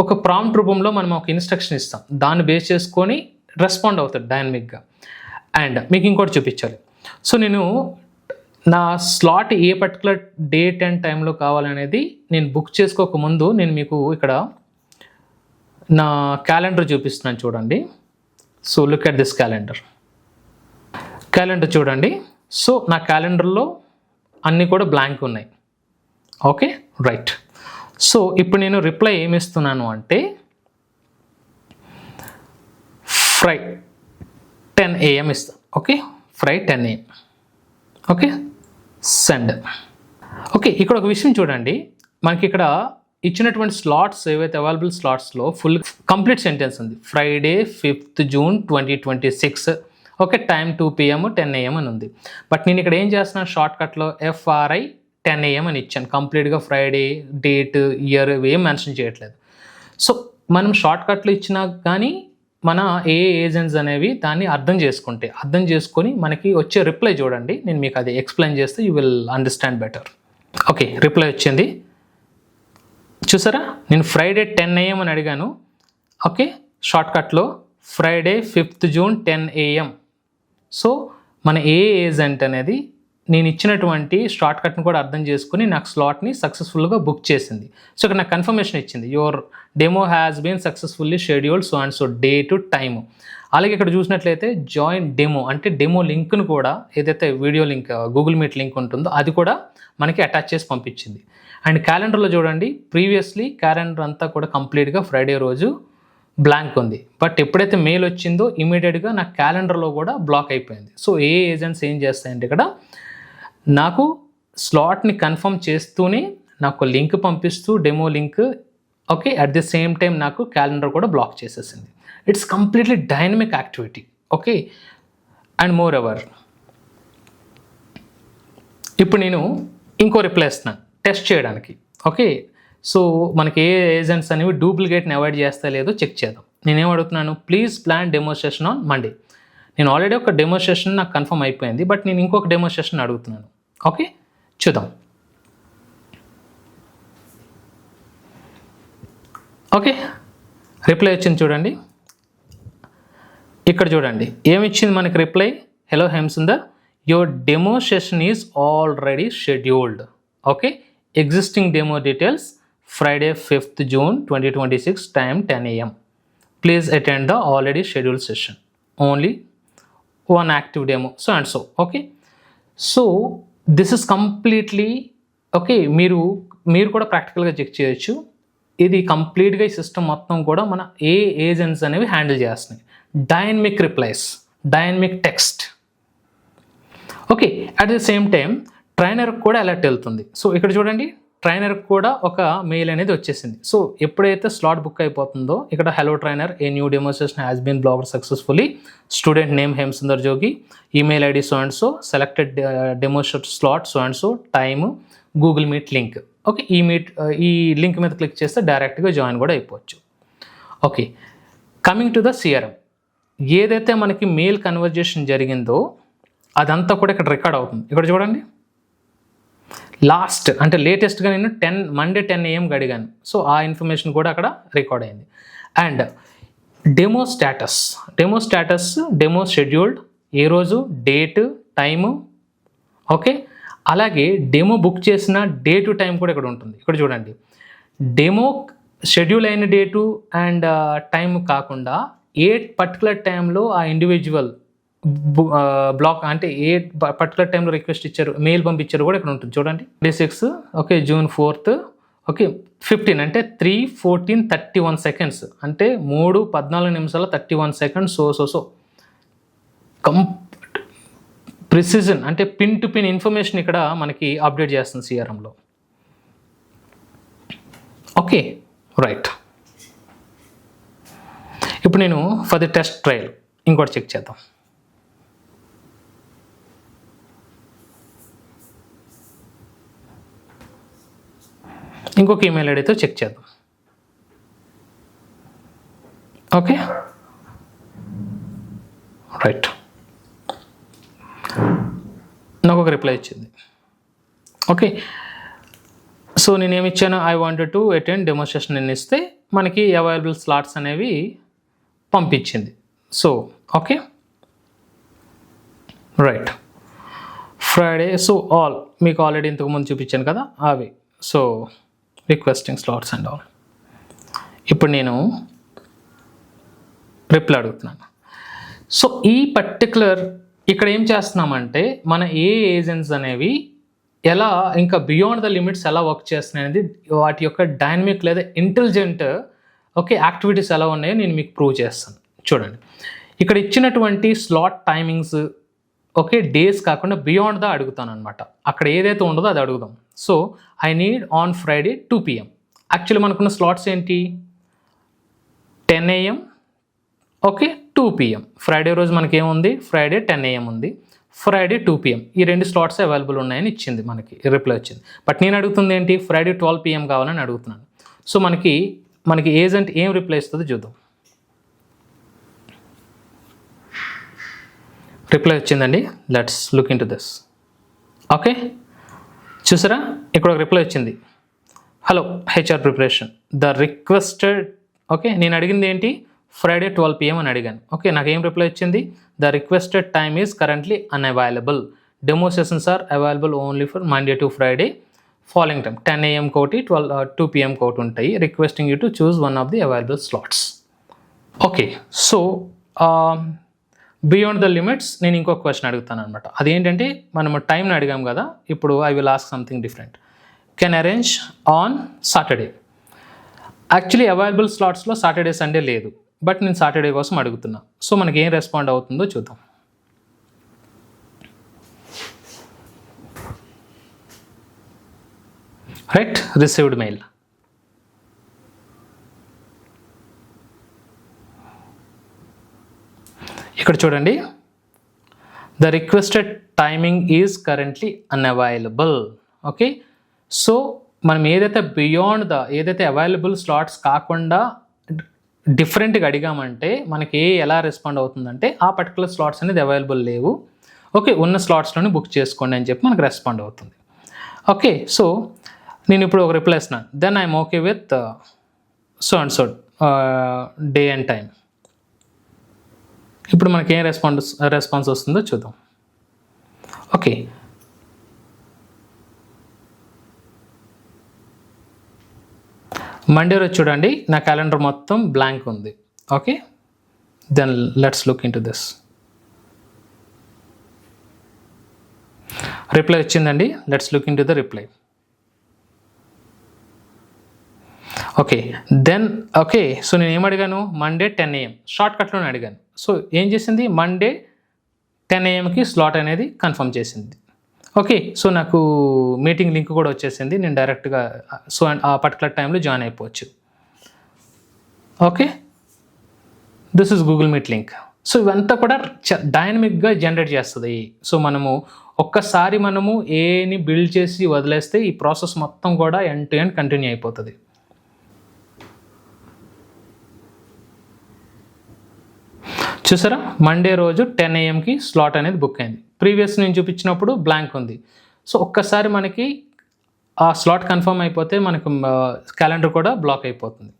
ఒక ప్రాంప్ట్ రూపంలో మనం ఒక ఇన్స్ట్రక్షన్ ఇస్తాం, దాన్ని బేస్ చేసుకొని రెస్పాండ్ అవుతుంది డైనమిక్గా. అండ్ మీకు ఇంకోటి చూపించాలి. సో నేను నా slot A particular date and టైంలో కావాలనేది నేను బుక్ చేసుకోకముందు నేను మీకు ఇక్కడ నా క్యాలెండర్ చూపిస్తున్నాను చూడండి. So look at this calendar చూడండి. సో నా క్యాలెండర్లో అన్నీ కూడా బ్లాంక్ ఉన్నాయి. Okay right. సో ఇప్పుడు నేను రిప్లై ఏమి ఇస్తున్నాను అంటే ఫ్రై 10 AM ఇస్తాను. Okay, fry 10 AM. Okay, send. Okay, ఇక్కడ ఒక విషయం చూడండి, మనకి ఇక్కడ ఇచ్చినటువంటి స్లాట్స్ ఏవైతే అవైలబుల్ స్లాట్స్లో ఫుల్ కంప్లీట్ సెంటెన్స్ ఉంది. Friday 5th June 2026. Okay, time 2 PM 10 AM అని ఉంది. బట్ నేను ఇక్కడ ఏం చేస్తున్నాను, షార్ట్కట్లో FRI 10 AM అని ఇచ్చాను. కంప్లీట్గా ఫ్రైడే డేట్ ఇయర్ ఏం మెన్షన్ చేయట్లేదు. సో మనం షార్ట్కట్లో ఇచ్చినా కానీ మన ఏ ఏజెంట్స్ అనేవి దాన్ని అర్థం చేసుకొని మనకి వచ్చే రిప్లై చూడండి. నేను మీకు అది ఎక్స్ప్లెయిన్ చేస్తే you will understand better. Okay, reply వచ్చింది చూసారా. నేను ఫ్రైడే 10 AM అని అడిగాను. ఓకే, షార్ట్కట్లో Friday 5th June 10 AM. So మన ఏ ఏజెంట్ అనేది నేను ఇచ్చినటువంటి షార్ట్కట్ని కూడా అర్థం చేసుకుని నాకు స్లాట్ని సక్సెస్ఫుల్గా బుక్ చేసింది. సో ఇక్కడ నాకు కన్ఫర్మేషన్ ఇచ్చింది, your demo has been successfully scheduled so and so day to time. అలాగే ఇక్కడ చూసినట్లయితే జాయిన్ డెమో అంటే డెమో లింక్ను కూడా ఏదైతే video link Google meet link ఉంటుందో అది కూడా మనకి అటాచ్ చేసి పంపించింది. అండ్ క్యాలెండర్లో చూడండి, ప్రీవియస్లీ క్యాలెండర్ అంతా కూడా కంప్లీట్గా ఫ్రైడే రోజు బ్లాంక్ ఉంది. బట్ ఎప్పుడైతే మెయిల్ వచ్చిందో ఇమీడియట్గా నా క్యాలెండర్లో కూడా బ్లాక్ అయిపోయింది. సో ఏ ఏజెంట్స్ ఏం చేస్తాయంటే ఇక్కడ నాకు స్లాట్ని కన్ఫర్మ్ చేస్తూనే నాకు లింక్ పంపిస్తూ demo link, okay, at the same time నాకు క్యాలెండర్ కూడా బ్లాక్ చేసేసింది. It's completely dynamic activity. Okay, and more ever ఇప్పుడు నేను ఇంకో రిప్లై ఇస్తున్నాను టెస్ట్ చేయడానికి. ఓకే, సో మనకి ఏ ఏజెంట్స్ అనేవి డూప్లికేట్ని అవాయిడ్ చేస్తా లేదో చెక్ చేద్దాం. నేనేం అడుగుతున్నాను, please plan demonstration on Monday. నేను ఆల్రెడీ ఒక డెమోన్స్ట్రేషన్ నాకు కన్ఫర్మ్ అయిపోయింది, బట్ నేను ఇంకొక డెమోన్స్ట్రేషన్ అడుగుతున్నాను. ఓకే, చూద్దాం. ఓకే, రిప్లై వచ్చింది చూడండి. ఇక్కడ చూడండి ఏమిచ్చింది మనకి reply, hello Hemasundar, your demo session is already scheduled. Okay, existing demo details Friday 5th June 2026 time 10 AM. Please attend the already scheduled session, only one active demo so and so. Okay, so this is completely okay. మీరు కూడా ప్రాక్టికల్గా చెక్ చేయొచ్చు. ఇది కంప్లీట్గా ఈ సిస్టమ్ మొత్తం కూడా మన ఏ ఏజెంట్స్ అనేవి హ్యాండిల్ చేస్తున్నాయి. Dynamic replies, dynamic text. Okay, at the same time ట్రైనర్కి కూడా అలర్ట్ వెళ్తుంది. సో ఇక్కడ చూడండి, ట్రైనర్కి కూడా ఒక మెయిల్ అనేది వచ్చేసింది. సో ఎప్పుడైతే స్లాట్ బుక్ అయిపోతుందో ఇక్కడ hello trainer, a new demonstration has been blocked successfully, student name Hemasundar Jogi, email ID so and so, selected demo slot so and so, time, Google meet link. Okay, ఈ లింక్ మీద క్లిక్ చేస్తే డైరెక్ట్గా జాయిన్ కూడా అయిపోవచ్చు. Okay, coming to the CRM, ఏదైతే మనకి మెయిల్ కన్వర్జేషన్ జరిగిందో అదంతా కూడా ఇక్కడ రికార్డ్ అవుతుంది. ఇక్కడ చూడండి, లాస్ట్ అంటే లేటెస్ట్గా నేను మండే 10 AM అడిగాను. సో ఆ ఇన్ఫర్మేషన్ కూడా అక్కడ రికార్డ్ అయింది. And demo status, demo scheduled, ఏ రోజు, డేట్, టైము, ఓకే. అలాగే డెమో బుక్ చేసిన డేటు, టైం కూడా ఇక్కడ ఉంటుంది. ఇక్కడ చూడండి, డెమో షెడ్యూల్ అయిన డేటు అండ్ టైం కాకుండా ఏ పర్టికులర్ టైంలో ఆ ఇండివిజువల్ బ్లాక్ అంటే ఏ పర్టికులర్ టైంలో రిక్వెస్ట్ ఇచ్చారు, మెయిల్ పంపించారు కూడా ఇక్కడ ఉంటుంది. చూడండి, 26, ఓకే, June 4th, ఓకే, 15 అంటే 3:14:31 seconds, అంటే 3:14 సో ప్రిసిజన్ అంటే పిన్ టు పిన్ ఇన్ఫర్మేషన్ ఇక్కడ మనకి అప్డేట్ చేస్తుంది సిఆర్ఎంలో. Okay, right. ఇప్పుడు నేను ఫర్ ది టెస్ట్ ట్రయల్ ఇంకోటి చెక్ చేద్దాం. ఇంకొక ఈమెయిల్ ఐడితో చెక్ చేద్దాం. Okay, right. నాకు ఒక రిప్లై ఇచ్చింది. ఓకే, సో నేనేమి ఇచ్చాను, I wanted to attend demonstration అని ఇస్తే మనకి అవైలబుల్ స్లాట్స్ అనేవి పంపించింది. So okay, right. Friday, so all మీకు ఆల్రెడీ ఇంతకుముందు చూపించాను కదా అవి. So requesting slots and all. ఇప్పుడు నేను రిప్లై అడుగుతున్నాను. సో ఈ పర్టికులర్ ఇక్కడ ఏం చేస్తున్నామంటే మన ఏజెంట్స్ అనేవి ఎలా ఇంకా బియాండ్ ద లిమిట్స్ ఎలా వర్క్ చేస్తున్నాయి అనేది, వాటి యొక్క డైనమిక్ లేదా ఇంటెలిజెంట్ ఓకే యాక్టివిటీస్ ఎలా ఉన్నాయో నేను మీకు ప్రూవ్ చేస్తాను. చూడండి, ఇక్కడ ఇచ్చినటువంటి స్లాట్ టైమింగ్స్ ఓకే డేస్ కాకుండా బియాండ్ ద అడుగుతాను అనమాట. అక్కడ ఏదైతే ఉండదో అది అడుగుదాం. So I need on Friday 2 PM. Actually మనకున్న స్లాట్స్ ఏంటి, 10 AM, ఓకే, 2 PM. ఫ్రైడే రోజు మనకేముంది, ఫ్రైడే 10 AM ఉంది, ఫ్రైడే 2 PM. ఈ 2 స్లాట్స్ అవైలబుల్ ఉన్నాయని ఇచ్చింది, మనకి రిప్లై వచ్చింది. బట్ నేను అడుగుతుంది ఏంటి, ఫ్రైడే 12 PM కావాలని అడుగుతున్నాను. సో మనకి ఏజెంట్ ఏం రిప్లై ఇస్తుందో చూద్దాం. రిప్లై వచ్చిందండి, let's look into this. Okay, చూసారా, ఇక్కడ ఒక రిప్లై వచ్చింది, hello HR preparation the requested. Okay, నేను అడిగింది ఏంటి, ఫ్రైడే 12 PM అని అడిగాను. ఓకే, నాకు ఏం రిప్లై వచ్చింది, the requested time is currently unavailable, demo sessions are available only for Monday to Friday following time 10 AM కోటి 2 PM కోటి ఉంటాయి, requesting you to choose one of the available slots. Okay, so beyond the limits నేను ఇంకొక క్వశ్చన్ అడుగుతాను అనమాట. అదేంటంటే మనం టైంని అడిగాం కదా, ఇప్పుడు I will ask something different. Can arrange on Saturday. Actually available స్లాట్స్లో సాటర్డే సండే లేదు, బట్ నేను సాటర్డే కోసం అడుగుతున్నా. సో మనకి ఏం రెస్పాండ్ అవుతుందో చూద్దాం. Right, received mail. ఇక్కడ చూడండి, the requested timing is currently unavailable. Okay, so మనం ఏదైతే అవైలబుల్ స్లాట్స్ కాకుండా డిఫరెంట్గా అడిగామంటే మనకి ఎలా రెస్పాండ్ అవుతుందంటే ఆ పర్టికులర్ స్లాట్స్ అనేది అవైలబుల్ లేవు, ఓకే, ఉన్న స్లాట్స్లోనే బుక్ చేసుకోండి అని చెప్పి మనకు రెస్పాండ్ అవుతుంది. ఓకే, సో నేను ఇప్పుడు ఒక రిప్లై ఇస్తున్నాను, then I'm okay with so and so day and time. ఇప్పుడు మనకి ఏం రెస్పాన్స్ వస్తుందో చూద్దాం. ఓకే, మండే రోజు చూడండి, నా క్యాలెండర్ మొత్తం బ్లాంక్ ఉంది. Okay, then let's look into this. Reply వచ్చిందండి, let's look into the reply. Okay, then okay, so నేను ఏం అడిగాను, మండే 10 AM షార్ట్ కట్లోనే అడిగాను. సో ఏం చేసింది, మండే 10 AMకి స్లాట్ అనేది కన్ఫర్మ్ చేసింది. ఓకే, సో నాకు మీటింగ్ లింక్ కూడా వచ్చేసింది, నేను డైరెక్ట్గా సో ఆ పర్టికులర్ టైంలో జాయిన్ అయిపోవచ్చు. Okay, this is Google meet link. So ఇవంతా కూడా డైనమిక్గా జనరేట్ చేస్తుంది. సో మనము ఒక్కసారి మనము ఏని బిల్డ్ చేసి వదిలేస్తే ఈ ప్రాసెస్ మొత్తం కూడా ఎండ్ టు ఎండ్ కంటిన్యూ అయిపోతుంది. చూసారా, మండే రోజు 10 AM స్లాట్ అనేది బుక్ అయింది. ప్రీవియస్ నేను చూపించినప్పుడు బ్లాంక్ ఉంది. సో ఒక్కసారి మనకి ఆ స్లాట్ కన్ఫర్మ్ అయిపోతే మనకు క్యాలెండర్ కూడా బ్లాక్ అయిపోతుంది.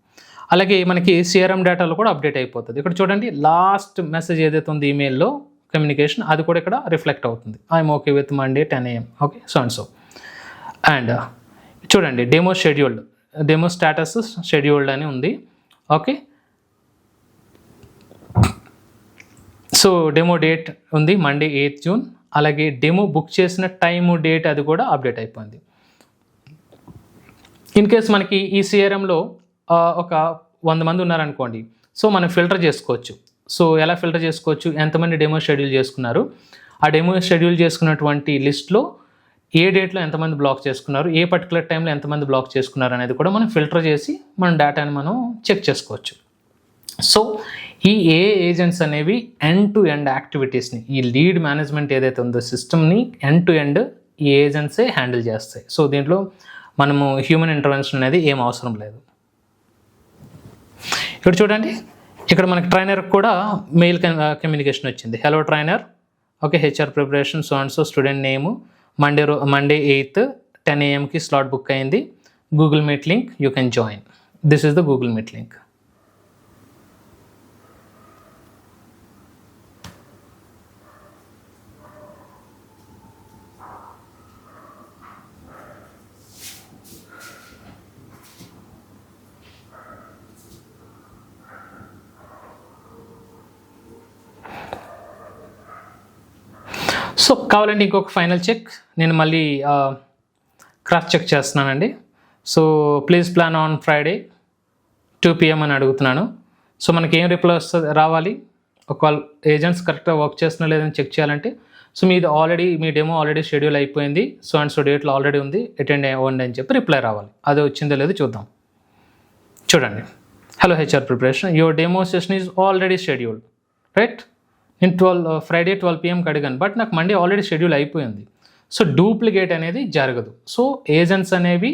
అలాగే మనకి సిఆర్ఎం డేటాలో కూడా అప్డేట్ అయిపోతుంది. ఇక్కడ చూడండి, లాస్ట్ మెసేజ్ ఏదైతే ఉంది ఈమెయిల్లో కమ్యూనికేషన్, అది కూడా ఇక్కడ రిఫ్లెక్ట్ అవుతుంది. I'm okay with Monday 10 AM, okay so and so. And చూడండి, డెమో స్టేటస్ షెడ్యూల్డ్ అని ఉంది. ఓకే, సో డెమో డేట్ ఉంది మండే 8th June. అలాగే డెమో బుక్ చేసిన టైము డేట్ అది కూడా అప్డేట్ అయిపోయింది. ఇన్ కేస్ మనకి ఈ సిఆర్ఎంలో ఒక 100 మంది ఉన్నారనుకోండి, సో మనం ఫిల్టర్ చేసుకోవచ్చు. సో ఎలా ఫిల్టర్ చేసుకోవచ్చు, ఎంతమంది డెమో షెడ్యూల్ చేసుకున్నారు, ఆ డెమో షెడ్యూల్ చేసుకున్నటువంటి లిస్ట్లో ఏ డేట్లో ఎంతమంది బ్లాక్ చేసుకున్నారు, ఏ పర్టికులర్ టైంలో ఎంతమంది బ్లాక్ చేసుకున్నారు అనేది కూడా మనం ఫిల్టర్ చేసి మన డేటాని మనం చెక్ చేసుకోవచ్చు. సో ఈ ఏజెంట్స్ అనేవి ఎండ్ టు ఎండ్ యాక్టివిటీస్ని, ఈ లీడ్ మేనేజ్మెంట్ ఏదైతే ఉందో సిస్టమ్ని ఎండ్ టు ఎండ్ ఈ ఏజెంట్సే హ్యాండిల్ చేస్తాయి. సో దీంట్లో మనము హ్యూమన్ ఇంటర్వెన్షన్ అనేది ఏం అవసరం లేదు. ఇక్కడ చూడండి, ఇక్కడ మనకి ట్రైనర్ కూడా మెయిల్ కమ్యూనికేషన్ వచ్చింది. Hello trainer, okay HR preparation so and so, student name, Monday 8th 10 AM slot book అయింది. Google meet link, you can join. This is the Google meet link. So కావాలంటే ఇంకొక ఫైనల్ చెక్ నేను మళ్ళీ క్రాస్ చెక్ చేస్తున్నానండి. So please plan on Friday 2 PM అని అడుగుతున్నాను. సో మనకి ఏం రిప్లై వస్తుంది రావాలి, ఒకవేళ ఏజెంట్స్ కరెక్ట్గా వర్క్ చేస్తున్నా లేదని చెక్ చేయాలంటే, సో మీ డెమో ఆల్రెడీ షెడ్యూల్ అయిపోయింది, సో అండ్ సో డేట్లో ఆల్రెడీ ఉంది, అటెండ్ అవ్వండి అని చెప్పి రిప్లై రావాలి. అది వచ్చిందో లేదో చూద్దాం. చూడండి, hello HR preparation, your demo session is already scheduled, right. నేను ఫ్రైడే 12 PM అడిగాను, బట్ నాకు మండే ఆల్రెడీ షెడ్యూల్ అయిపోయింది. సో డూప్లికేట్ అనేది జరగదు. సో ఏజెంట్స్ అనేవి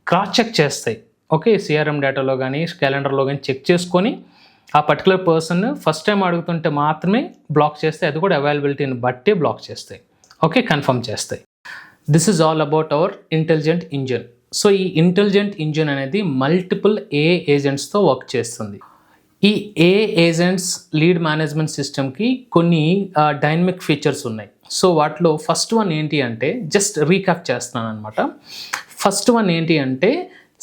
క్రాస్ చెక్ చేస్తాయి. ఓకే, సిఆర్ఎం డేటాలో కానీ క్యాలెండర్లో కానీ చెక్ చేసుకొని ఆ పర్టికులర్ పర్సన్ ఫస్ట్ టైం అడుగుతుంటే మాత్రమే బ్లాక్ చేస్తాయి, అది కూడా అవైలబిలిటీని బట్టే బ్లాక్ చేస్తాయి. ఓకే, కన్ఫర్మ్ చేస్తాయి. This is all about our intelligent engine. So ఈ ఇంటెలిజెంట్ ఇంజిన్ అనేది మల్టిపుల్ ఏజెంట్స్తో వర్క్ చేస్తుంది. ఈ ఏజెంట్స్ లీడ్ మేనేజ్మెంట్ సిస్టమ్కి కొన్ని డైనమిక్ ఫీచర్స్ ఉన్నాయి. సో వాటిలో ఫస్ట్ వన్ ఏంటి అంటే, జస్ట్ రీక్యాప్ చేస్తున్నాను అనమాట. ఫస్ట్ వన్ ఏంటి అంటే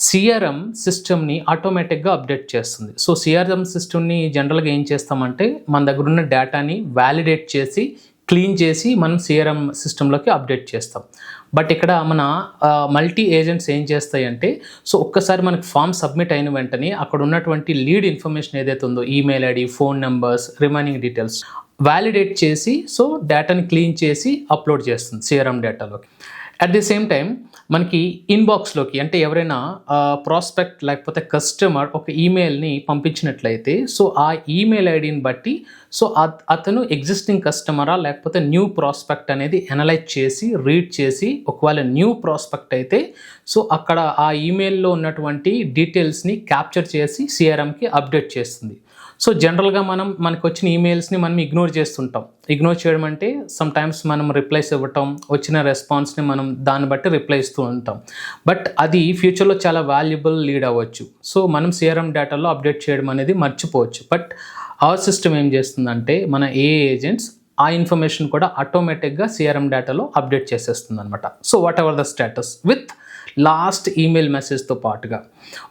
సిఆర్ఎం సిస్టమ్ని ఆటోమేటిక్గా అప్డేట్ చేస్తుంది. సో సిఆర్ఎం సిస్టమ్ని జనరల్గా ఏం చేస్తామంటే, మన దగ్గర ఉన్న డేటాని వ్యాలిడేట్ చేసి క్లీన్ చేసి మనం సిఆర్ఎం సిస్టంలోకి అప్డేట్ చేస్తాం. బట్ ఇక్కడ మన మల్టీ ఏజెంట్స్ ఏం చేస్తాయంటే, సో ఒక్కసారి మనకి ఫామ్ సబ్మిట్ అయిన వెంటనే అక్కడ ఉన్నటువంటి లీడ్ ఇన్ఫర్మేషన్ ఏదైతే ఉందో, email ID, phone numbers, remaining details validate చేసి సో డేటాని క్లీన్ చేసి అప్లోడ్ చేస్తుంది సిఆర్ఎం డేటాలోకి. అట్ ది సేమ్ టైం మనకి ఇన్బాక్స్లోకి, అంటే ఎవరైనా ప్రాస్పెక్ట్ లేకపోతే కస్టమర్ ఒక ఈమెయిల్ని పంపించినట్లయితే, సో ఆ ఈమెయిల్ ఐడిని బట్టి సో అతను ఎగ్జిస్టింగ్ కస్టమరా లేకపోతే న్యూ ప్రాస్పెక్ట్ అనేది అనలైజ్ చేసి రీడ్ చేసి, ఒకవేళ న్యూ ప్రాస్పెక్ట్ అయితే సో అక్కడ ఆ ఈమెయిల్లో ఉన్నటువంటి డీటెయిల్స్ని క్యాప్చర్ చేసి సిఆర్ఎంకి అప్డేట్ చేస్తుంది. సో జనరల్గా మనకు వచ్చిన ఈమెయిల్స్ని మనం ఇగ్నోర్ చేస్తుంటాం. ఇగ్నోర్ చేయడం అంటే సమ్ టైమ్స్ మనం రిప్లైస్ ఇవ్వటం, వచ్చిన రెస్పాన్స్ని మనం దాన్ని బట్టి రిప్లై ఇస్తూ ఉంటాం. బట్ అది ఫ్యూచర్లో చాలా వాల్యుబుల్ లీడ్ అవ్వచ్చు. సో మనం సిఆర్ఎం డేటాలో అప్డేట్ చేయడం అనేది మర్చిపోవచ్చు. బట్ అవర్ సిస్టమ్ ఏం చేస్తుందంటే, మన ఏజెంట్స్ ఆ ఇన్ఫర్మేషన్ కూడా ఆటోమేటిక్గా సిఆర్ఎం డేటాలో అప్డేట్ చేసేస్తుంది అనమాట. So whatever the status with last email మెసేజ్తో పాటుగా.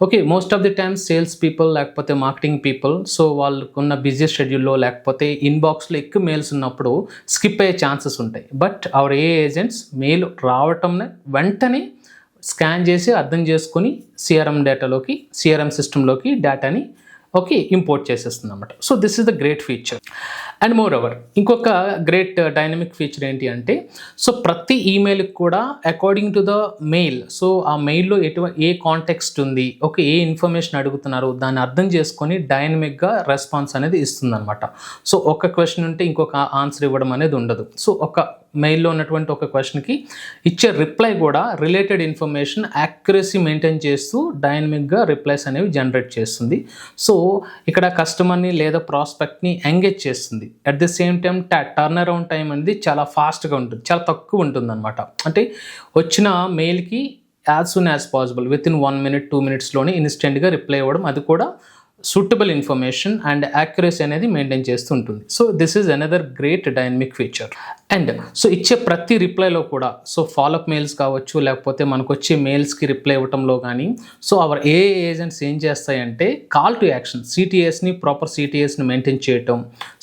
Okay, most of the times sales people లేకపోతే మార్కెటింగ్ పీపుల్, సో వాళ్ళకున్న బిజీ షెడ్యూల్లో లేకపోతే ఇన్బాక్స్లో ఎక్కువ మెయిల్స్ ఉన్నప్పుడు స్కిప్ అయ్యే ఛాన్సెస్ ఉంటాయి. బట్ అవర్ ఏజెంట్స్ మెయిల్ రావటంనే వెంటనే స్కాన్ చేసి అర్థం చేసుకొని సిఆర్ఎం సిస్టంలోకి డేటాని ఇంపోర్ట్ చేసేస్తుంది అన్నమాట. So this is the great feature. And more over ఇంకొక గ్రేట్ డైనమిక్ ఫీచర్ ఏంటి అంటే, సో ప్రతి ఈమెయిల్కి కూడా according to the mail, so ఆ మెయిల్లో ఏ కాంటెక్స్ట్ ఉంది, ఏ ఇన్ఫర్మేషన్ అడుగుతున్నారు దాన్ని అర్థం చేసుకొని డైనమిక్గా రెస్పాన్స్ అనేది ఇస్తుంది అనమాట. సో ఒక క్వశ్చన్ ఉంటే ఇంకొక ఆన్సర్ ఇవ్వడం అనేది ఉండదు. సో మెయిల్లో ఉన్నటువంటి ఒక క్వశ్చన్కి ఇచ్చే రిప్లై కూడా రిలేటెడ్ ఇన్ఫర్మేషన్ యాక్యురసీ మెయింటైన్ చేస్తూ డైనమిక్గా రిప్లైస్ అనేవి జనరేట్ చేస్తుంది. సో ఇక్కడ కస్టమర్ని లేదా ప్రాస్పెక్ట్ని ఎంగేజ్ చేస్తుంది. At the same time turn around time అనేది చాలా ఫాస్ట్గా ఉంటుంది, చాలా తక్కువ ఉంటుంది అనమాట. అంటే వచ్చిన మెయిల్కి as soon as possible within 1 minute 2 minutesలోనే ఇన్స్టెంట్గా రిప్లై ఇవ్వడం, అది కూడా సూటబుల్ ఇన్ఫర్మేషన్ అండ్ యాక్యురసీ అనేది మెయింటైన్ చేస్తూ ఉంటుంది. So this is another great dynamic feature. And so ఇచ్చే ప్రతి రిప్లైలో కూడా సో ఫాలోఅప్ మెయిల్స్ కావచ్చు, లేకపోతే మనకు వచ్చే మెయిల్స్కి రిప్లై ఇవ్వటంలో కానీ సో అవర్ ఏఐ ఏజెంట్స్ ఏం చేస్తాయంటే కాల్ టు యాక్షన్, సిటీఎస్ని ప్రాపర్ సిటీఎస్ని మెయింటైన్ చేయటం,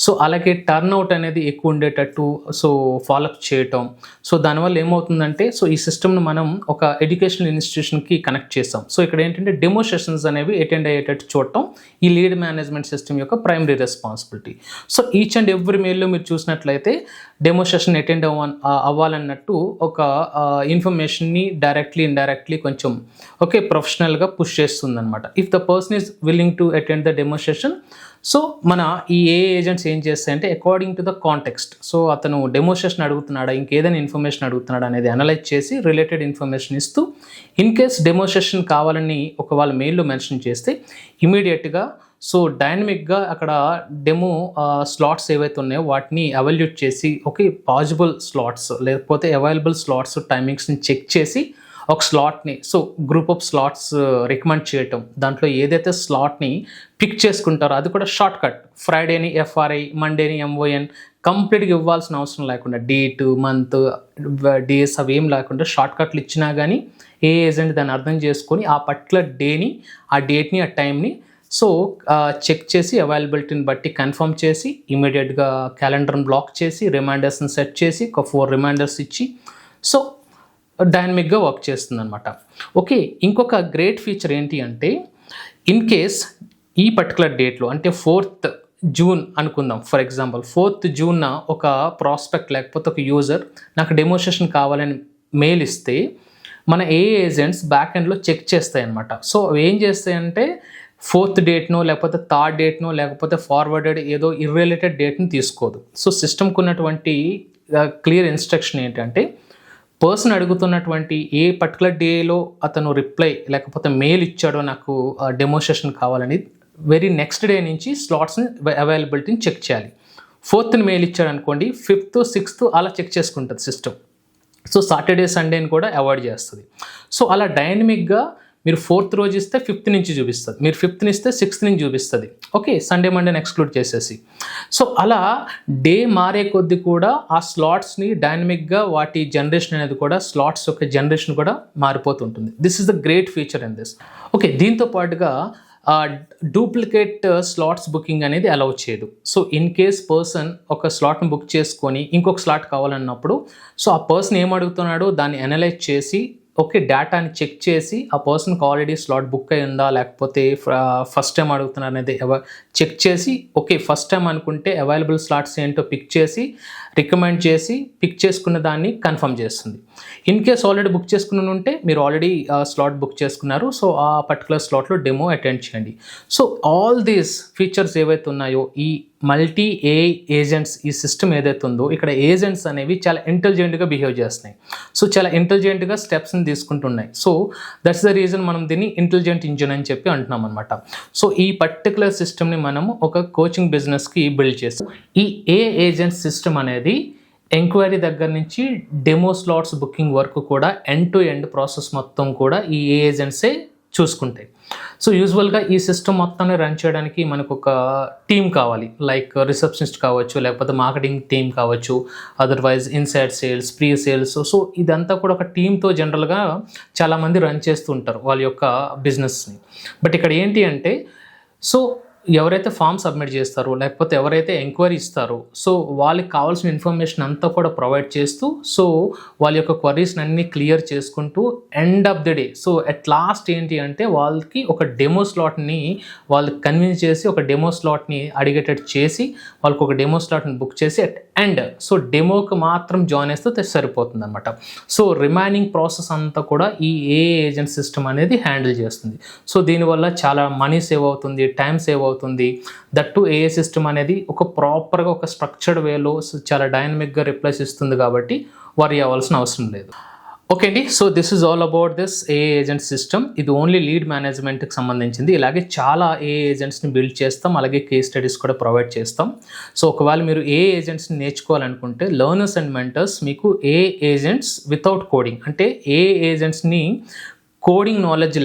సో అలాగే టర్న్ అవుట్ అనేది ఎక్కువ ఉండేటట్టు సో ఫాలోఅప్ చేయటం. సో దానివల్ల ఏమవుతుందంటే సో ఈ సిస్టమ్ను మనం ఒక ఎడ్యుకేషనల్ ఇన్స్టిట్యూషన్కి కనెక్ట్ చేస్తాం. సో ఇక్కడ ఏంటంటే డెమో సెషన్స్ అనేవి అటెండ్ అయ్యేటట్టు చూడటం ఈ లీడ్ మేనేజ్మెంట్ సిస్టమ్ యొక్క primary responsibility. So each and every మెయిల్లో మీరు చూసినట్లయితే డెమో సెషన్ అటెండ్ అవ్వాలన్నట్టు ఒక ఇన్ఫర్మేషన్ని డైరెక్ట్లీ ఇండైరెక్ట్లీ కొంచెం ప్రొఫెషనల్గా పుష్ చేస్తుంది అనమాట. If the person is willing to attend the demo session, so మన ఈ ఏఐ ఏజెంట్స్ ఏం చేస్తాయంటే according to the context, so అతను డెమో సెషన్ అడుగుతున్నాడా ఇంకేదైనా ఇన్ఫర్మేషన్ అడుగుతున్నాడా అనేది అనలైజ్ చేసి రిలేటెడ్ ఇన్ఫర్మేషన్ ఇస్తూ ఇన్ కేస్ డెమో సెషన్ కావాలని వాళ్ళ మెయిల్లో మెన్షన్ చేస్తే ఇమీడియట్గా సో డైనమిక్గా అక్కడ డెమో స్లాట్స్ ఏవైతే ఉన్నాయో వాటిని ఎవాల్యుయేట్ చేసి పాసిబుల్ స్లాట్స్ లేకపోతే అవైలబుల్ స్లాట్స్ టైమింగ్స్ని చెక్ చేసి ఒక స్లాట్ని so group of slots recommend చేయటం, దాంట్లో ఏదైతే స్లాట్ని పిక్ చేసుకుంటారో అది కూడా షార్ట్ కట్, ఫ్రైడేని ఎఫ్ఆర్ఐ, మండేని ఎంఓఎన్ కంప్లీట్గా ఇవ్వాల్సిన అవసరం లేకుండా డేట్ మంత్ డేస్ అవి ఏం లేకుండా షార్ట్ కట్లు ఇచ్చినా కానీ ఏ ఏజెంట్ దాన్ని అర్థం చేసుకొని ఆ పర్టికులర్ డేని ఆ డేట్ని ఆ టైంని సో చెక్ చేసి అవైలబిలిటీని బట్టి కన్ఫర్మ్ చేసి ఇమీడియట్గా క్యాలెండర్ని బ్లాక్ చేసి రిమైండర్స్ని సెట్ చేసి ఒక 4 రిమైండర్స్ ఇచ్చి సో డైనమిక్గా వర్క్ చేస్తుంది అనమాట. ఇంకొక గ్రేట్ ఫీచర్ ఏంటి అంటే ఇన్ కేస్ ఈ పర్టికులర్ డేట్లో అంటే 4th June అనుకుందాం, ఫర్ ఎగ్జాంపుల్ 4th June ఒక ప్రాస్పెక్ట్ లేకపోతే ఒక యూజర్ నాకు డెమోన్స్ట్రేషన్ కావాలని మెయిల్ ఇస్తే మన ఏఐ ఏజెంట్స్ బ్యాక్ ఎండ్లో చెక్ చేస్తాయి అనమాట. సో ఏం చేస్తాయంటే 4th డేట్నో లేకపోతే 3rd డేట్నో లేకపోతే ఫార్వర్డెడ్ ఏదో ఇర్రిలేటెడ్ డేట్ని తీసుకోదు. సో సిస్టమ్కి ఉన్నటువంటి క్లియర్ ఇన్స్ట్రక్షన్ ఏంటంటే పర్సన్ అడుగుతున్నటువంటి ఏ పర్టికులర్ డేలో అతను రిప్లై లేకపోతే మెయిల్ ఇచ్చాడో నాకు డెమోన్స్ట్రేషన్ కావాలని వెరీ నెక్స్ట్ డే నుంచి స్లాట్స్ని అవైలబిలిటీని చెక్ చేయాలి. 4th మెయిల్ ఇచ్చాడు అనుకోండి 5th 6th అలా చెక్ చేసుకుంటుంది సిస్టమ్. సో సాటర్డే సండేని కూడా అవాయిడ్ చేస్తుంది. సో అలా డైనమిక్గా మీరు 4th రోజు ఇస్తే 5th నుంచి చూపిస్తుంది, మీరు 5th ఇస్తే 6th నుంచి చూపిస్తుంది. సండే మండేని ఎక్స్క్లూడ్ చేసేసి. సో అలా డే మారే కొద్దీ కూడా ఆ స్లాట్స్ని డైనమిక్గా వాటి జనరేషన్ అనేది కూడా స్లాట్స్ యొక్క జనరేషన్ కూడా మారిపోతుంటుంది. This is the great feature in this. దీంతో పాటుగా డూప్లికేట్ స్లాట్స్ బుకింగ్ అనేది అలౌ చేయదు. సో ఇన్ కేస్ పర్సన్ ఒక స్లాట్ని బుక్ చేసుకొని ఇంకొక స్లాట్ కావాలన్నప్పుడు సో ఆ పర్సన్ ఏం అడుగుతున్నాడో దాన్ని అనలైజ్ చేసి డేటాని చెక్ చేసి ఆ పర్సన్కి ఆల్రెడీ స్లాట్ బుక్ అయి ఉందా లేకపోతే ఫస్ట్ టైం అడుగుతున్నారు అనేది చెక్ చేసి ఫస్ట్ టైం అనుకుంటే అవైలబుల్ స్లాట్స్ ఏంటో పిక్ చేసి రికమెండ్ చేసి పిక్ చేసుకున్న దాన్ని కన్ఫర్మ్ చేస్తుంది. ఇన్ కేస్ ఆల్రెడీ బుక్ చేసుకుని ఉంటే మీరు ఆల్రెడీ స్లాట్ బుక్ చేసుకున్నారు, సో ఆ పర్టికులర్ స్లాట్లో డెమో అటెండ్ చేయండి. సో ఆల్ దీస్ ఫీచర్స్ ఏవైతే ఉన్నాయో ఈ మల్టీ ఏఐ ఏజెంట్స్ ఈ సిస్టమ్ ఏదైతే ఉందో ఇక్కడ ఏజెంట్స్ అనేవి చాలా ఇంటెలిజెంట్గా బిహేవ్ చేస్తున్నాయి. సో చాలా ఇంటెలిజెంట్గా స్టెప్స్ని తీసుకుంటున్నాయి. సో దట్స్ ద రీజన్ మనం దీన్ని ఇంటెలిజెంట్ ఇంజిన్ అని చెప్పి అంటున్నాం అనమాట. సో ఈ పర్టికులర్ సిస్టమ్ని మనము ఒక కోచింగ్ బిజినెస్కి బిల్డ్ చేస్తాం. ఈ ఏఐ ఏజెంట్ సిస్టమ్ అనేది ఎంక్వైరీ దగ్గర నుంచి డెమో స్లాట్స్ బుకింగ్ వరకు కూడా ఎండ్ టు ఎండ్ ప్రాసెస్ మొత్తం కూడా ఈ ఏఐ ఏజెంట్సే చూసుకుంటాయి. సో యూజువల్గా ఈ సిస్టమ్ మొత్తాన్ని రన్ చేయడానికి మనకు ఒక టీమ్ కావాలి, లైక్ రిసెప్షనిస్ట్ కావచ్చు లేకపోతే మార్కెటింగ్ టీమ్ కావచ్చు, otherwise inside sales, pre sales. So ఇదంతా కూడా ఒక టీంతో జనరల్గా చాలామంది రన్ చేస్తూ ఉంటారు వాళ్ళ యొక్క బిజినెస్ని. బట్ ఇక్కడ ఏంటి అంటే సో ఎవరైతే ఫామ్ సబ్మిట్ చేస్తారో లేకపోతే ఎవరైతే ఎంక్వైరీ ఇస్తారో సో వాళ్ళకి కావాల్సిన ఇన్ఫర్మేషన్ అంతా కూడా ప్రొవైడ్ చేస్తూ సో వాళ్ళ యొక్క క్వరీస్ని అన్నీ క్లియర్ చేసుకుంటూ end of the day so at last ఏంటి అంటే వాళ్ళకి ఒక డెమో స్లాట్ని వాళ్ళకి కన్విన్స్ చేసి ఒక డెమో స్లాట్ని అడిగేటట్టు చేసి వాళ్ళకి ఒక డెమో స్లాట్ని బుక్ చేసి అట్ ఎండ్ సో డెమోకి మాత్రం జాయిన్ చేస్తే సరిపోతుంది అనమాట. సో రిమైనింగ్ ప్రాసెస్ అంతా కూడా ఈ ఏఐ ఏజెంట్ సిస్టమ్ అనేది హ్యాండిల్ చేస్తుంది. సో దీనివల్ల చాలా మనీ సేవ్ అవుతుంది, టైం సేవ్ అవుతుంది. దట్టు ఏఏ సిస్టమ్ అనేది ఒక ప్రాపర్గా ఒక స్ట్రక్చర్డ్ వేలో చాలా డైనమిక్గా రిప్లైస్ ఇస్తుంది కాబట్టి వరీ అవ్వాల్సిన అవసరం లేదు. ఓకే అండి, so this is all about this ఏఏ ఏజెంట్ సిస్టమ్. ఇది ఓన్లీ లీడ్ మేనేజ్మెంట్కి సంబంధించింది. ఇలాగే చాలా ఏఏ ఏజెంట్స్ని బిల్డ్ చేస్తాం, అలాగే కేస్ స్టడీస్ కూడా ప్రొవైడ్ చేస్తాం. సో ఒకవేళ మీరు ఏఏ ఏజెంట్స్ని నేర్చుకోవాలనుకుంటే లెర్నర్స్ అండ్ మెంటర్స్ మీకు ఏఏ ఏజెంట్స్ వితౌట్ కోడింగ్, అంటే ఏఏ ఏజెంట్స్ని కోడింగ్ నాలెడ్జ్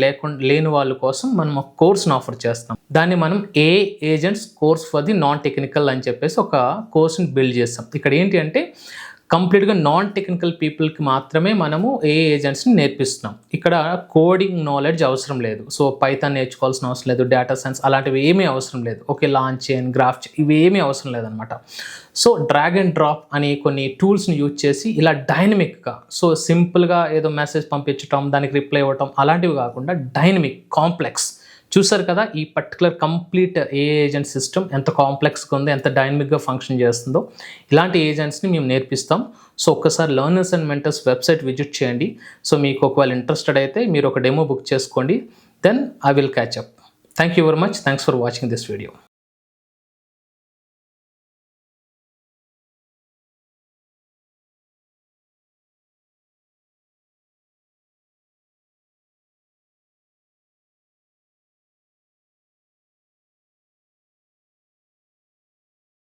లేని వాళ్ళ కోసం మనం ఒక కోర్స్ని ఆఫర్ చేస్తాం. దాన్ని మనం ఏఏ agents course for the non technical అని చెప్పేసి ఒక కోర్స్ని బిల్డ్ చేస్తాం. ఇక్కడ ఏంటి అంటే కంప్లీట్గా నాన్ టెక్నికల్ పీపుల్కి మాత్రమే మనము ఏఏ ఏజెంట్స్ని నేర్పిస్తున్నాం. ఇక్కడ కోడింగ్ నాలెడ్జ్ అవసరం లేదు. సో పైథాన్ నేర్చుకోవాల్సిన అవసరం లేదు, డేటా సైన్స్ అలాంటివి ఏమీ అవసరం లేదు. Okay, launch chain, graph chain ఇవి ఏమీ అవసరం లేదనమాట. సో డ్రాగ్ అండ్ డ్రాప్ అనే కొన్ని టూల్స్ని యూజ్ చేసి ఇలా డైనమిక్గా, సో సింపుల్గా ఏదో మెసేజ్ పంపించటం, దానికి రిప్లై ఇవ్వటం అలాంటివి కాకుండా డైనమిక్, కాంప్లెక్స్. చూసారు కదా ఈ పర్టికులర్ కంప్లీట్ ఏఏ ఏజెంట్ సిస్టమ్ ఎంత కాంప్లెక్స్గా ఉందో, ఎంత డైనమిక్గా ఫంక్షన్ చేస్తుందో. ఇలాంటి ఏజెంట్స్ని మేము నేర్పిస్తాం. సో ఒక్కసారి learners and mentors website visit చేయండి. సో మీకు ఒకవేళ ఇంట్రెస్టెడ్ అయితే మీరు ఒక డెమో బుక్ చేసుకోండి. Then I will catch up. Thank you very much. Thanks for watching this video.